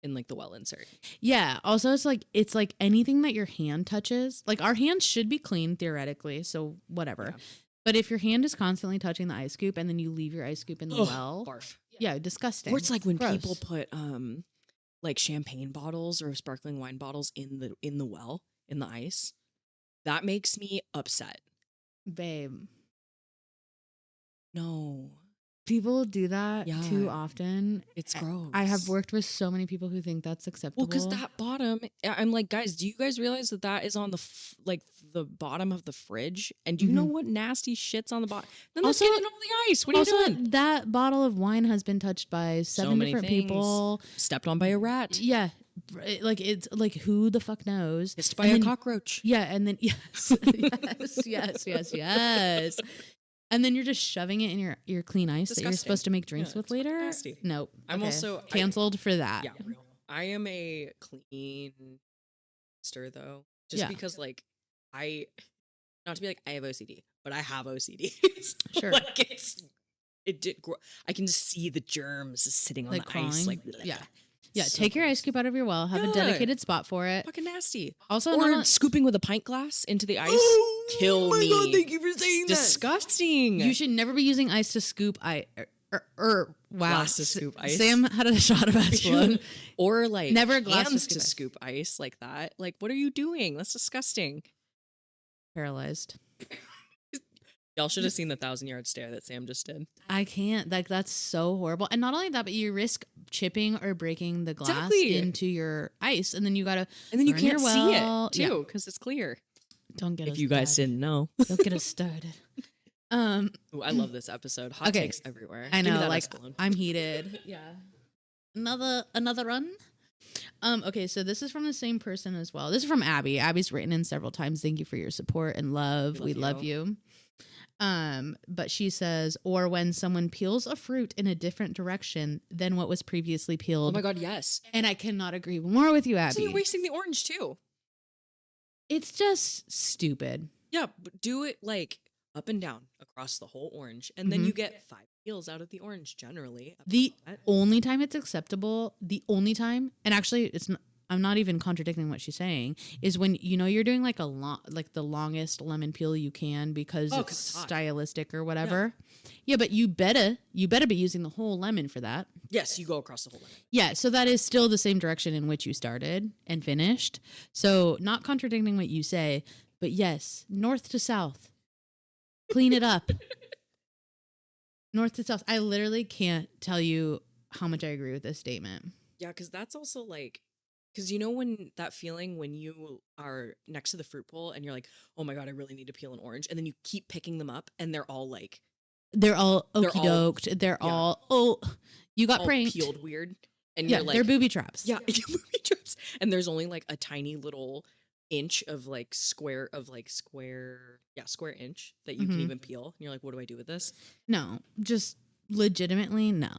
like the well insert. Yeah. Also, it's like anything that your hand touches. Like, our hands should be clean theoretically, so whatever. Yeah. But if your hand is constantly touching the ice scoop and then you leave your ice scoop in the well, barf. Yeah, disgusting. Or it's like when people put like champagne bottles or sparkling wine bottles in the well, in the ice. That makes me upset. Babe. No. People do that Yeah. too often. It's gross. I have worked with so many people who think that's acceptable. Well, because that bottom, I'm like, guys, do you guys realize that that is on the the bottom of the fridge? And do you know what nasty shit's on the bottom? Then let's Also- get it on the ice. What are you also, doing? that bottle of wine has been touched by seven many different things. people. Stepped on by a rat. Yeah, like it's like who the fuck knows? Kissed by And a then- cockroach. Yeah, and then yes, yes. And then you're just shoving it in your clean ice that you're Disgusting. supposed to make drinks Yeah, with it's fucking later. nasty. Nope. I'm also- canceled for that. Yeah, real. I am a clean stir though, just Yeah. because like not to be like I have OCD, but I have OCD. Sure. Like it did grow. I can just see the germs sitting on Like the ice. crawling? Like Yeah. Yeah, So take your gross. ice cube out of your well. Have a Yeah. dedicated spot for it. Fucking nasty. Also, Or not scooping with a pint glass into the ice. Kill my me. God, thank you for saying that. Disgusting. You should never be using ice to scoop ice. Wow. Glass to scoop ice. Sam had a shot of Asplund. Or like Never a glass to hands scoop to ice. scoop ice like that. Like, what are you doing? That's disgusting. Paralyzed. Y'all should have seen the 1,000-yard stare that Sam just did. I can't. Like, that's so horrible. And not only that, but you risk chipping or breaking the glass Exactly. into your ice, and then you gotta. And then you burn your can't see well. it Yeah. too, because it's clear. Don't get us If you guys started. didn't know. Don't get us started. Ooh, I love this episode. Hot Okay. takes everywhere. I Give me know, that like Espelon. I'm heated. Yeah. Another run. Okay, so this is from the same person as well. This is from Abby. Abby's written in several times. Thank you for your support and love. We love you. But she says, or when someone peels a fruit in a different direction than what was previously Oh peeled. my god, yes. And I cannot agree more with you, So Abby. you're wasting the orange too. It's just stupid. Yeah, but do it like up and down across the whole orange, and then you get 5 peels out of the orange generally. The only time it's acceptable, and actually it's not, I'm not even contradicting what she's saying, is when you're doing like the longest lemon peel you can because it's 'cause it's hot. stylistic or whatever. Yeah, but you better be using the whole lemon for that. Yes, you go across the whole lemon. Yeah, so that is still the same direction in which you started and finished. So not contradicting what you say, but yes, north to south. Clean it up. North to south. I literally can't tell you how much I agree with this statement. Yeah, because that's also like, because you know when that feeling when you are next to the fruit bowl and you're like, oh my god, I really need to peel an orange, and then you keep picking them up and they're all like, They're all They're okie all- doked. They're yeah. all, you got all pranked. peeled weird, and Yeah, you're like, they're booby traps. yeah, movie trips, and there's only like a tiny little inch of like square inch that you can Mhm. even peel, and you're like, what do I do with this? No, just legitimately no.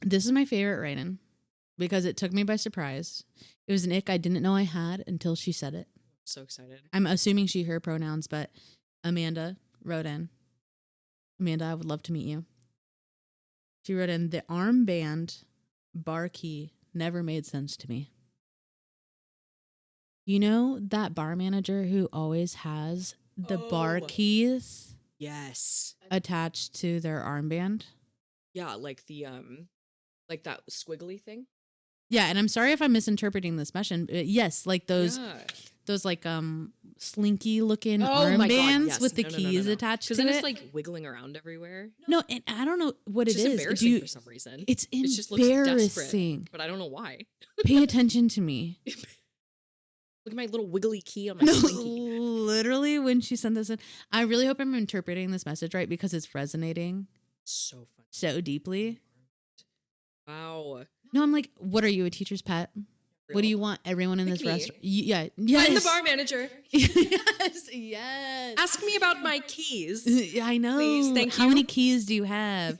This is my favorite write-in because it took me by surprise. It was an ick I didn't know I had until she said it. So excited. I'm assuming she, her pronouns, but Amanda wrote in. Amanda, I would love to meet you. She wrote in, the armband bar key never made sense to me. You know that bar manager who always has the bar Oh. keys Yes. attached to their armband? Yeah, like the like that squiggly thing. Yeah, and I'm sorry if I'm misinterpreting this mention, but yes, like those like slinky looking Oh my God, armbands yes. with the No, keys attached to Because then it. it's like wiggling around everywhere. No, and I don't know what It's it just is. embarrassing for some reason. It's It just looks embarrassing. but I don't know why. Pay attention to me. Look at my little wiggly key on my No, slinky. literally, when she sent this in, I really hope I'm interpreting this message right because it's resonating So fun. so deeply. Wow. No, I'm like, what are you, a teacher's pet? What do you want everyone in Pick this me. restaurant? Yeah, yes. Find the bar manager. yes. Ask me about my keys. I know. Please, thank How you. many keys do you have?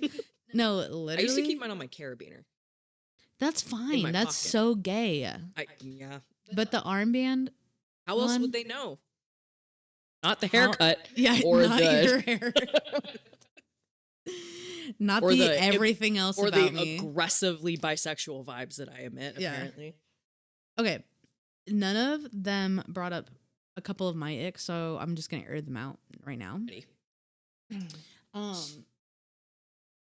No, literally. I used to keep mine on my carabiner. That's fine. my That's pocket. so gay. Yeah. But the armband, How else One- would they know? Not the haircut. yeah, Or not the- your hair. Not Or the the- everything else or about the me. aggressively bisexual vibes that I emit, Yeah. apparently. Okay. None of them brought up a couple of my icks, so I'm just gonna air them out right now. Ready.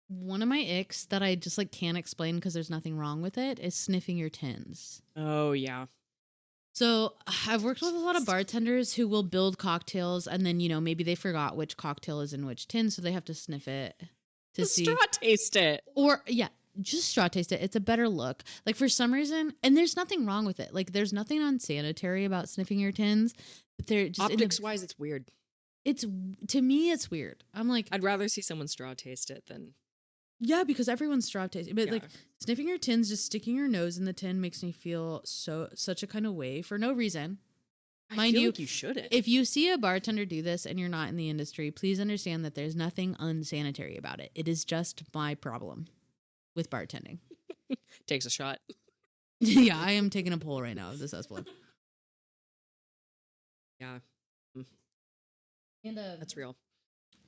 One of my icks that I just like can't explain because there's nothing wrong with it is sniffing your tins. Oh, yeah. So I've worked with a lot of bartenders who will build cocktails and then, maybe they forgot which cocktail is in which tin, so they have to sniff it. to see. Straw taste it. Or, yeah, just straw taste it. It's a better look. Like, for some reason, and there's nothing wrong with it. Like, there's nothing unsanitary about sniffing your tins. But they're just Optics-wise, it's weird. To me, it's weird. I'm like, I'd rather see someone straw taste it than... Yeah, because everyone's straw tasting. But Yeah. like sniffing your tins, just sticking your nose in the tin makes me feel such a kind of way for no reason. I feel like you shouldn't. If you see a bartender do this and you're not in the industry, please understand that there's nothing unsanitary about it. It is just my problem with bartending. Takes a shot. Yeah, I am taking a pull right now of this cesspool. Yeah. And That's real.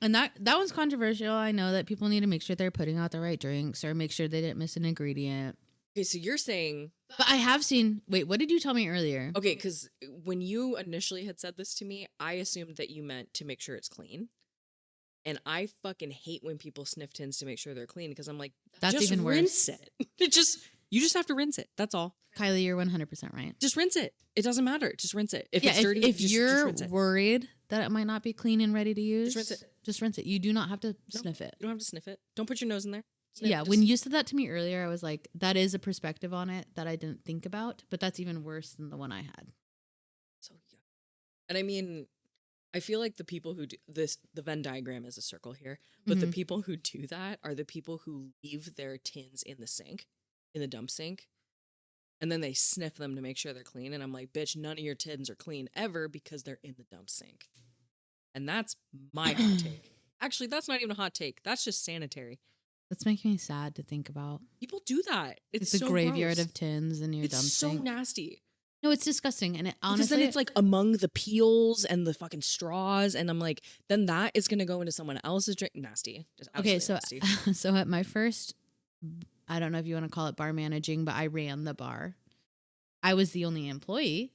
And that one's controversial. I know that people need to make sure they're putting out the right drinks or make sure they didn't miss an ingredient. Okay, so you're saying... But I have seen... Wait, what did you tell me earlier? Okay, because when you initially had said this to me, I assumed that you meant to make sure it's clean. And I fucking hate when people sniff tins to make sure they're clean because I'm like, That's just even worse. rinse it. You just have to rinse it. That's all. Kylie, you're 100% right. Just rinse it. It doesn't matter. Just rinse it. If Yeah, it's dirty, if just you're rinse it. worried that it might not be clean and ready to use, rinse it. Just rinse it. You do not have to sniff it. You don't have to sniff it. Don't put your nose in there. Sniff, Yeah, when you said that to me earlier, I was like, that is a perspective on it that I didn't think about, but that's even worse than the one I had. So yeah. And I mean, I feel like the people who do this, the Venn diagram is a circle here, but the Mhm. people who do that are the people who leave their tins in the sink, in the dump sink, and then they sniff them to make sure they're clean. And I'm like, bitch, none of your tins are clean ever because they're in the dump sink. And that's my hot take. Actually, that's not even a hot take. That's just sanitary. That's making me sad to think about. People do that. It's The so graveyard gross. of tins in your It's dump so sink. nasty. No, it's disgusting. And it Because honestly, then it's like among the peels and the fucking straws, and I'm like, then that is gonna go into someone else's drink. Nasty. Just okay, absolutely so nasty. so at my first, I don't know if you want to call it bar managing, but I ran the bar. I was the only employee,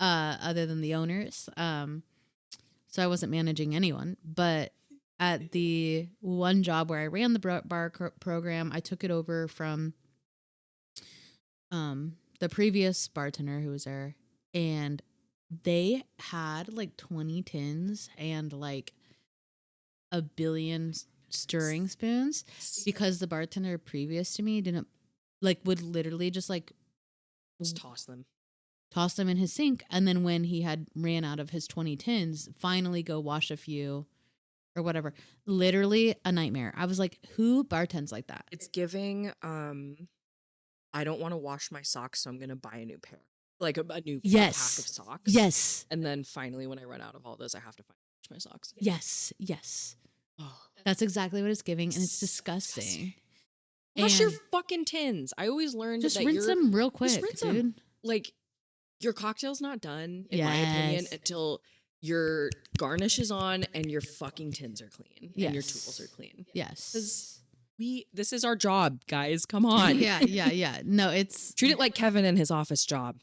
other than the owners. So I wasn't managing anyone. But at the one job where I ran the bar program, I took it over from the previous bartender who was there, and they had like 20 tins and like a billion stirring spoons because the bartender previous to me didn't would literally just toss them in his sink, and then when he had ran out of his 20 tins, finally go wash a few or whatever. Literally a nightmare. I was like, who bartends like that? It's giving I don't want to wash my socks, so I'm gonna buy a new pair, like a new pack of socks. Yes. And then finally, when I run out of all those, I have to wash my socks. Yes. Oh, That's exactly what it's giving, and it's disgusting. wash your And fucking tins. I always learned just that rinse them real quick, just rinse 'em. dude. Like, your cocktail's not done, in my opinion, Yes. until your garnish is on and your fucking tins are clean and your tools are clean. Yes. This is our job, guys. Come on. Yeah. No, it's Treat it like Kevin and his office job,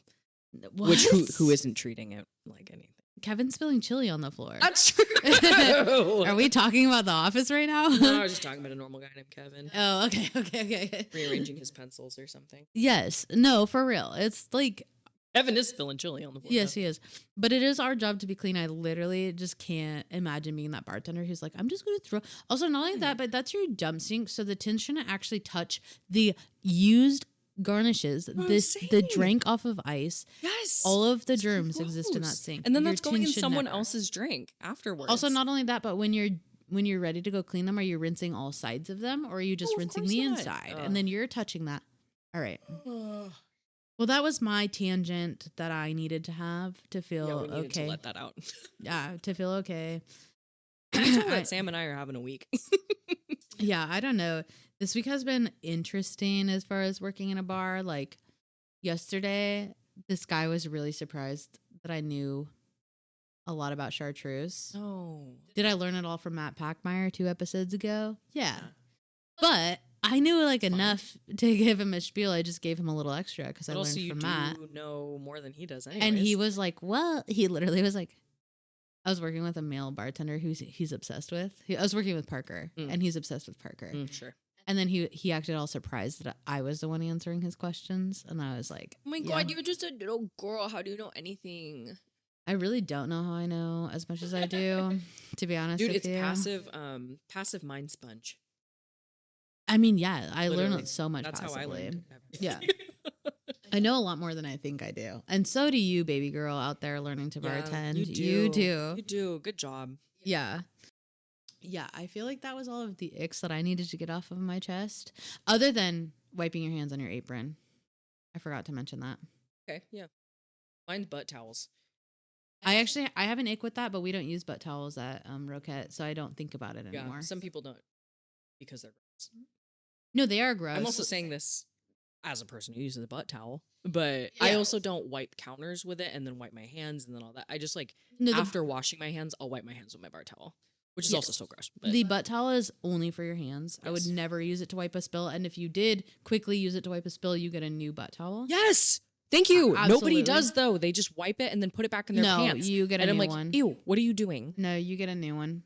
what? which who isn't treating it like anything. Kevin spilling chili on the floor. That's true. Are we talking about The Office right now? No, I was just talking about a normal guy named Kevin. Oh, okay. Rearranging his pencils or something. Yes. No, for real. It's like, Kevin is spilling chili on the floor. yes, he is. But it is our job to be clean. I literally just can't imagine being that bartender who's like, I'm just going to throw. Also, not only that, but that's your dump sink. So the tins shouldn't actually touch the used garnishes. The drink off of ice. Yes. All of the germs exist in that gross. sink. And then Your that's going in tins should someone never. else's drink afterwards. Also, not only that, but when you're ready to go clean them, are you rinsing all sides of them, or are you just of rinsing course the not. inside? Ugh. And then you're touching that. All right. Well, that was my tangent that I needed to have to feel yeah, we needed okay. to let that out. Yeah, to feel okay. Can you tell that Sam and I are having a week? Yeah, I don't know. This week has been interesting as far as working in a bar. Like yesterday, this guy was really surprised that I knew a lot about chartreuse. No. Did I learn it all from Matt Packmeyer 2 episodes ago? Yeah. But I knew enough to give him a spiel. I just gave him a little extra because I But learned also, you from do Matt. know more than he does anyways. And he was like, well, he literally was like, I was working with a male bartender who's he's obsessed with. I was working with Parker, and he's obsessed with Parker. Sure. And then he acted all surprised that I was the one answering his questions. And I was like, Oh my yeah. God, you're just a little girl. How do you know anything? I really don't know how I know as much as I do, to be honest Dude, with it's you. passive mind sponge. I mean, yeah, I Literally. learned so much. That's passively. how I learned. Yeah. I know a lot more than I think I do. And so do you, baby girl out there learning to bartend. You do. You do. You do. Good job. Yeah. Yeah, I feel like that was all of the icks that I needed to get off of my chest. Other than wiping your hands on your apron. I forgot to mention that. Okay, yeah. Mine's butt towels. I have an ick with that, but we don't use butt towels at Roquette, so I don't think about it anymore. Yeah, some people don't because they're gross. No, they are gross. I'm also saying this as a person who uses a butt towel, but Yeah. I also don't wipe counters with it and then wipe my hands and then all that. I just after washing my hands, I'll wipe my hands with my bar towel, which is also so gross. But the butt towel is only for your hands. Yes. I would never use it to wipe a spill, and if you did quickly use it to wipe a spill, you get a new butt towel. Yes! Thank you. Absolutely. Nobody does, though. They just wipe it and then put it back in their pants. No, you get a and new I'm like, one. ew, what are you doing? No, you get a new one.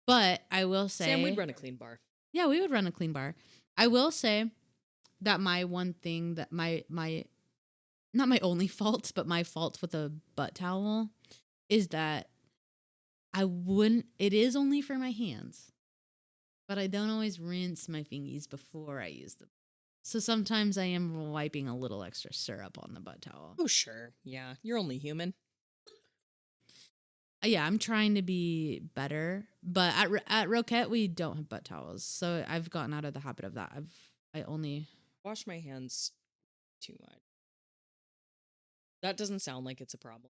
But I will say... Sam, we'd run a clean bar. Yeah, we would run a clean bar. I will say that my one thing that my not my only fault, but my fault with a butt towel is that it is only for my hands, but I don't always rinse my fingies before I use them. So sometimes I am wiping a little extra syrup on the butt towel. Oh, sure. Yeah, you're only human. Yeah, I'm trying to be better, but at Roquette we don't have butt towels, so I've gotten out of the habit of that. I only wash my hands too much. That doesn't sound like it's a problem,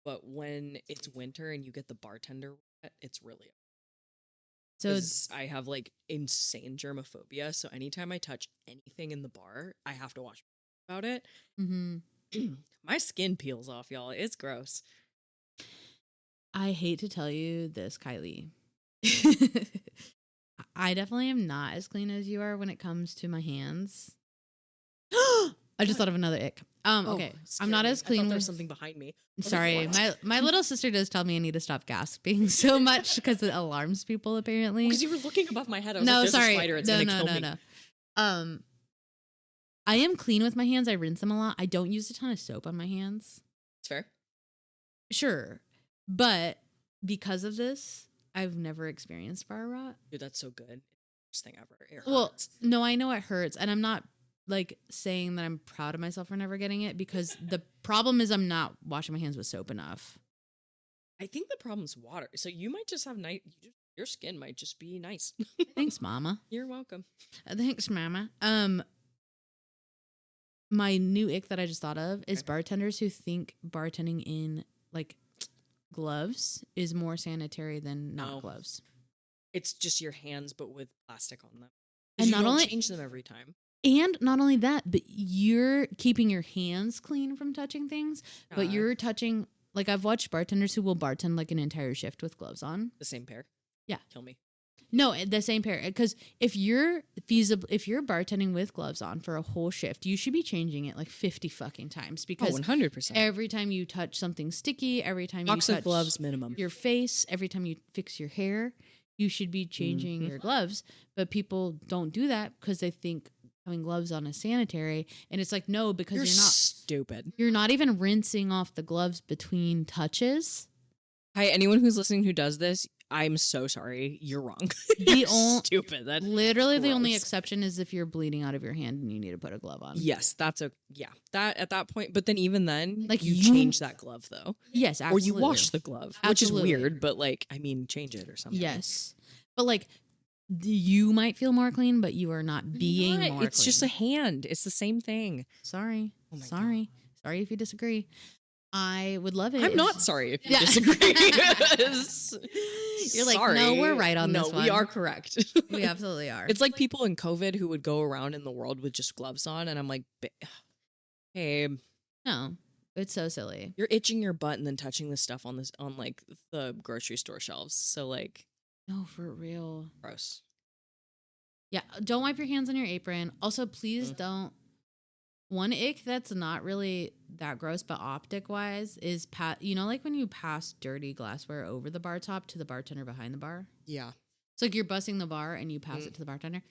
but when it's winter and you get the bartender wet, it's really. So I have insane germophobia, so anytime I touch anything in the bar, I have to wash about it. Mm-hmm. My skin peels off, y'all. It's gross. I hate to tell you this, Kylie. I definitely am not as clean as you are when it comes to my hands. I just thought of another ick. Okay. I'm not as clean. There's something behind me. Sorry. My little sister does tell me I need to stop gasping so much because it alarms people, apparently. Because you were looking above my head. I was no, like, there's sorry. A spider. It's gonna kill me. No. I am clean with my hands. I rinse them a lot. I don't use a ton of soap on my hands. It's fair. Sure. But because of this, I've never experienced bar rot. Dude, that's so good. Worst thing ever. It hurts. Well, no, I know it hurts, and I'm not saying that I'm proud of myself for never getting it, because the problem is I'm not washing my hands with soap enough. I think the problem's water. So you might just have your skin might just be nice. Thanks, Mama. You're welcome. Thanks, Mama. My new ick that I just thought of is bartenders who think bartending in gloves is more sanitary than not gloves. It's just your hands, but with plastic on them. And not only change them every time. And not only that, but you're keeping your hands clean from touching things, but you're touching, I've watched bartenders who will bartend an entire shift with gloves on. The same pair? Yeah. Kill me. No, the same pair. Because if you're bartending with gloves on for a whole shift, you should be changing it 50 fucking times. Because 100%. Every time you touch something sticky, every time Box you of touch gloves minimum. Your face, every time you fix your hair, you should be changing your gloves. But people don't do that because they think having gloves on is sanitary. And it's no, because you're not stupid. You're not even rinsing off the gloves between touches. Hi, anyone who's listening who does this, I'm so sorry. You're wrong. You're stupid. That's literally gross. The only exception is if you're bleeding out of your hand and you need to put a glove on. Yes, that at that point. But then even then, you change that glove though. Yes, absolutely. Or you wash the glove, which is weird. But change it or something. Yes, but you might feel more clean, but you are not being more clean. It's just a hand. It's the same thing. Sorry. Sorry if you disagree. I would love it. I'm not sorry if you disagree. You're sorry. No, we're right on this one. No, we are correct. We absolutely are. It's like people in COVID who would go around in the world with just gloves on, and I'm like, hey. No, it's so silly. You're itching your butt and then touching the stuff on the grocery store shelves. So no, for real. Gross. Yeah, don't wipe your hands on your apron. Also, please don't. One ick that's not really that gross, but optic wise, is when you pass dirty glassware over the bar top to the bartender behind the bar. Yeah, it's you're bussing the bar and you pass it to the bartender.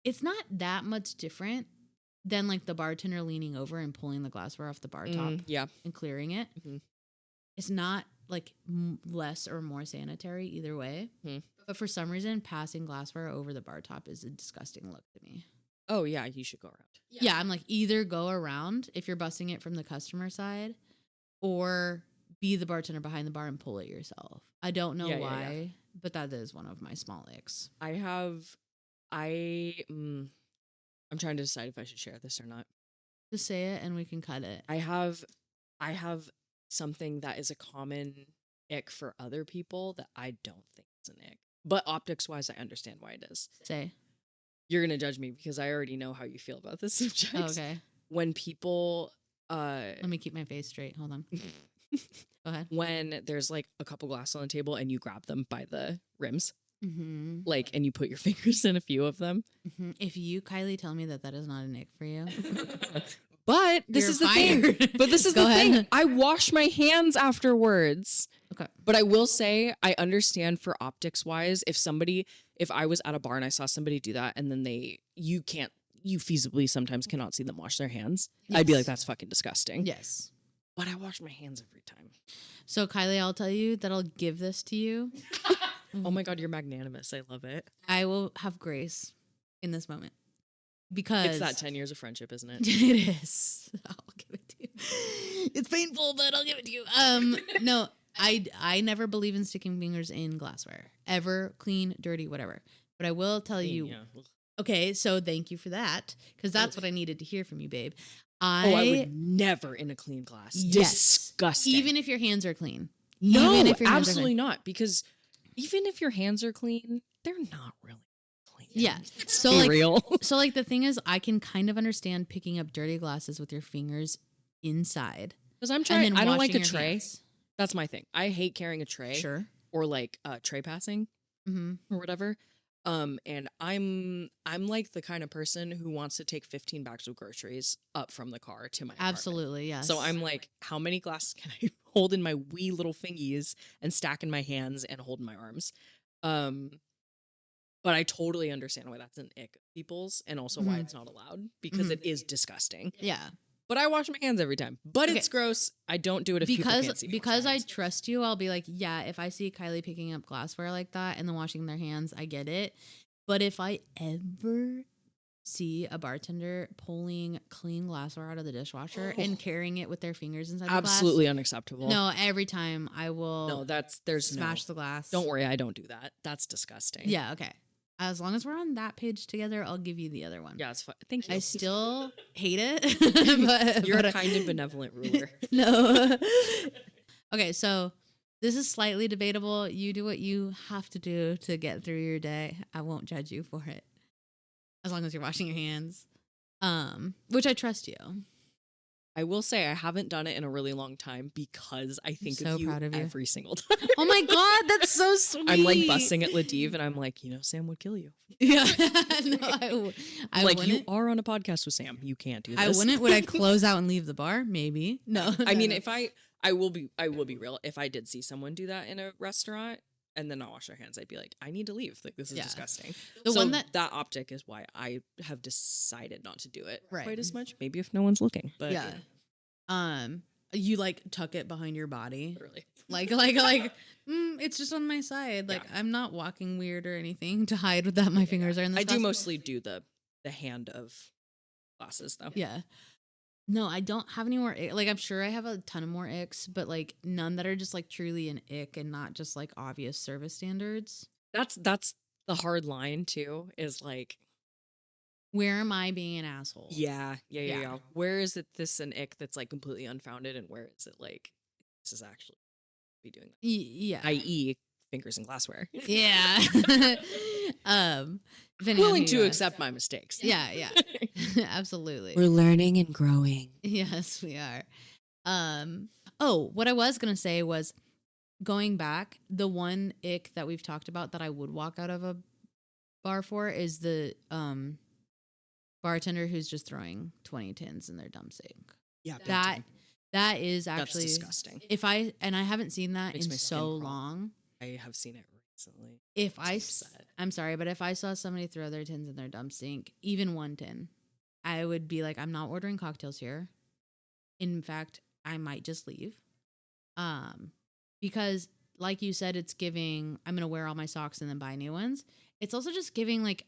It's not that much different than the bartender leaning over and pulling the glassware off the bar top. Yeah, and clearing it. Mm-hmm. It's not like less or more sanitary either way. Hmm. But for some reason, passing glassware over the bar top is a disgusting look to me. Oh yeah, you should go around. Yeah, I'm like, either go around if you're busting it from the customer side, or be the bartender behind the bar and pull it yourself. I don't know why, but that is one of my small icks. I'm trying to decide if I should share this or not. Just say it and we can cut it. I have something that is a common ick for other people that I don't think is an ick. But optics wise, I understand why it is. Say. You're gonna judge me because I already know how you feel about this subject. Oh, okay. When people let me keep my face straight. Hold on. Go ahead. When there's like a couple glasses on the table and you grab them by the rims, mm-hmm. like, and you put your fingers in a few of them. Mm-hmm. If you, Kylie, tell me that is not an ick for you. But this is the thing. But this is the thing. I wash my hands afterwards. Okay. But I will say, I understand for optics wise, if I was at a bar and I saw somebody do that and then you feasibly sometimes cannot see them wash their hands. Yes. I'd be like, that's fucking disgusting. Yes. But I wash my hands every time. So Kylie, I'll tell you that I'll give this to you. Oh my God, you're magnanimous. I love it. I will have grace in this moment. Because it's that 10 years of friendship, isn't it? It is. I'll give it to you. It's painful, but I'll give it to you. No, I never believe in sticking fingers in glassware. Ever, clean, dirty, whatever. But I will tell you. Yeah. Okay, so thank you for that. Because that's what I needed to hear from you, babe. I would never in a clean glass. Yes. Disgusting. Even if your hands are clean. No, absolutely not. Because even if your hands are clean, they're not really clean. Yeah. So like, real. So like the thing is, I can kind of understand picking up dirty glasses with your fingers inside. Because I'm trying. I don't like a tray. Hands. That's my thing. I hate carrying a tray. Sure. Or like tray passing, or whatever. And I'm like the kind of person who wants to take 15 bags of groceries up from the car to my apartment. Absolutely, yes. So I'm like, how many glasses can I hold in my wee little fingies and stack in my hands and hold in my arms? But I totally understand why that's an ick of people's, and also why it's not allowed, because it is disgusting. Yeah. But I wash my hands every time. But it's gross. I don't do it if people can't see me. Because I trust you, I'll be like, yeah, if I see Kylie picking up glassware like that and then washing their hands, I get it. But if I ever see a bartender pulling clean glassware out of the dishwasher and carrying it with their fingers inside the glass. Absolutely unacceptable. No, every time I will smash the glass. Don't worry, I don't do that. That's disgusting. Yeah, okay. As long as we're on that page together, I'll give you the other one. Yeah, it's fine. Thank you. I still hate it. but You're a kind and benevolent ruler. No. Okay, so this is slightly debatable. You do what you have to do to get through your day. I won't judge you for it. As long as you're washing your hands. Which I trust you. I will say I haven't done it in a really long time because I think of you every single time. Oh my God, that's so sweet. I'm like busting at Ladiv and I'm like, Sam would kill you. Yeah. No, I like, wouldn't. You are on a podcast with Sam. You can't do this. I wouldn't. Would I close out and leave the bar? Maybe. No. I mean, if I will be real. If I did see someone do that in a restaurant and then not wash their hands, I'd be like, I need to leave. Like, this is disgusting. That optic is why I have decided not to do it quite as much. Maybe if no one's looking, but yeah. You like tuck it behind your body, really. like, it's just on my side. Like, I'm not walking weird or anything to hide that my fingers are in the. I do mostly do the hand of glasses though. Yeah. No, I don't have any more. Like, I'm sure I have a ton of more icks, but like none that are just like truly an ick and not just like obvious service standards. That's the hard line too. Is like, where am I being an asshole? Yeah. Where is it this an ick that's like completely unfounded, and where is it like this is actually be doing that? Yeah. I.e. fingers and glassware. Yeah. Willing to accept my mistakes. Yeah. Absolutely. We're learning and growing. Yes, we are. What I was gonna say was, going back, the one ick that we've talked about that I would walk out of a bar for is the bartender who's just throwing 20 tins in their dump sink. Yeah. That is actually that's disgusting. I haven't seen that in so long. I have seen it recently. I'm sorry, but if I saw somebody throw their tins in their dump sink, even one tin, I would be like, I'm not ordering cocktails here. In fact, I might just leave. because like you said, it's giving, I'm going to wear all my socks and then buy new ones. It's also just giving like,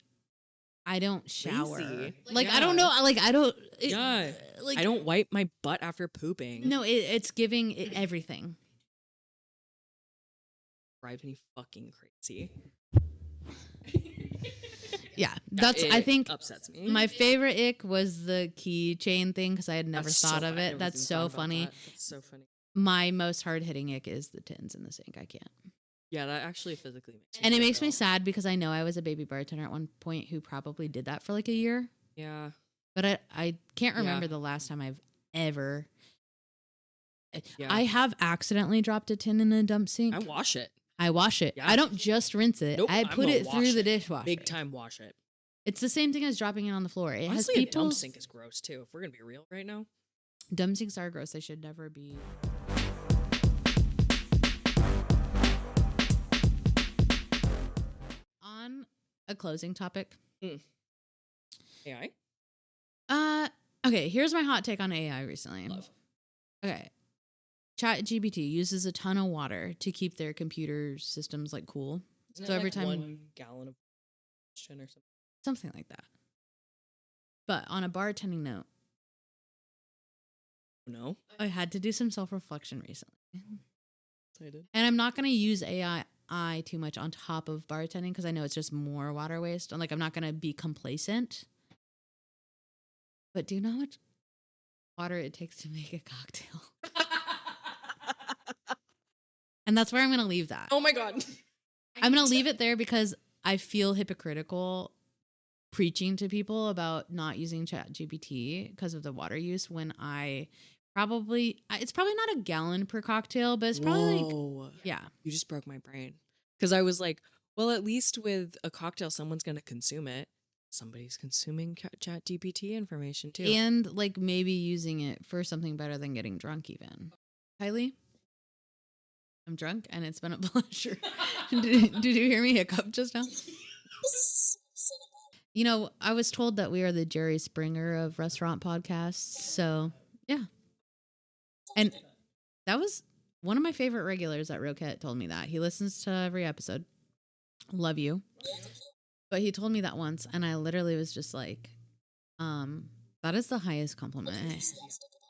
I don't shower. Lazy. Like, Yeah. I don't know. Like, I don't. Yeah. Like, I don't wipe my butt after pooping. No, it's giving everything. Drives me fucking crazy. Yeah, that's. I think upsets me. my favorite ick was the keychain thing because I had never That's thought so of funny. I it. never That's even so thought about funny. that. That's so funny. My most hard hitting ick is the tins in the sink. I can't. Yeah, that actually physically makes me And it feel makes me ill. sad because I know I was a baby bartender at one point who probably did that for like a year. Yeah. But I can't remember Yeah. the last time I've ever. Yeah. I have accidentally dropped a tin in a dump sink. I wash it. I wash it. Yeah. I don't just rinse it. Nope, I I'm put gonna it wash through the it. dishwasher. Big time wash it. It's the same thing as dropping it on the floor. It Honestly, has a dump people's sink is gross too. If we're gonna be real right now. dump sinks are gross. They should never be. On a closing topic. AI. Okay, here's my hot take on AI recently. Love. Okay. ChatGPT uses a ton of water to keep their computer systems like cool. Isn't So it every like time 1 gallon of oxygen or something. something like that. But on a bartending note, No. I had to do some self-reflection recently. Excited. And I'm not going to use AI too much on top of bartending because I know it's just more water waste. And like, I'm not going to be complacent. But do you know how much water it takes to make a cocktail? And that's where I'm going to leave that. Oh my god. I'm going to leave it there because I feel hypocritical preaching to people about not using ChatGPT because of the water use when it's probably not a gallon per cocktail, but it's probably like, yeah. You just broke my brain. Because I was like, well, at least with a cocktail, someone's going to consume it. Somebody's consuming ChatGPT information too. And like maybe using it for something better than getting drunk even. Kylie? I'm drunk and it's been a pleasure. Did you hear me hiccup just now? You know, I was told that we are the Jerry Springer of restaurant podcasts. So, yeah. And that was one of my favorite regulars at Roquette told me that. He listens to every episode. Love you. But he told me that once and I literally was just like, that is the highest compliment.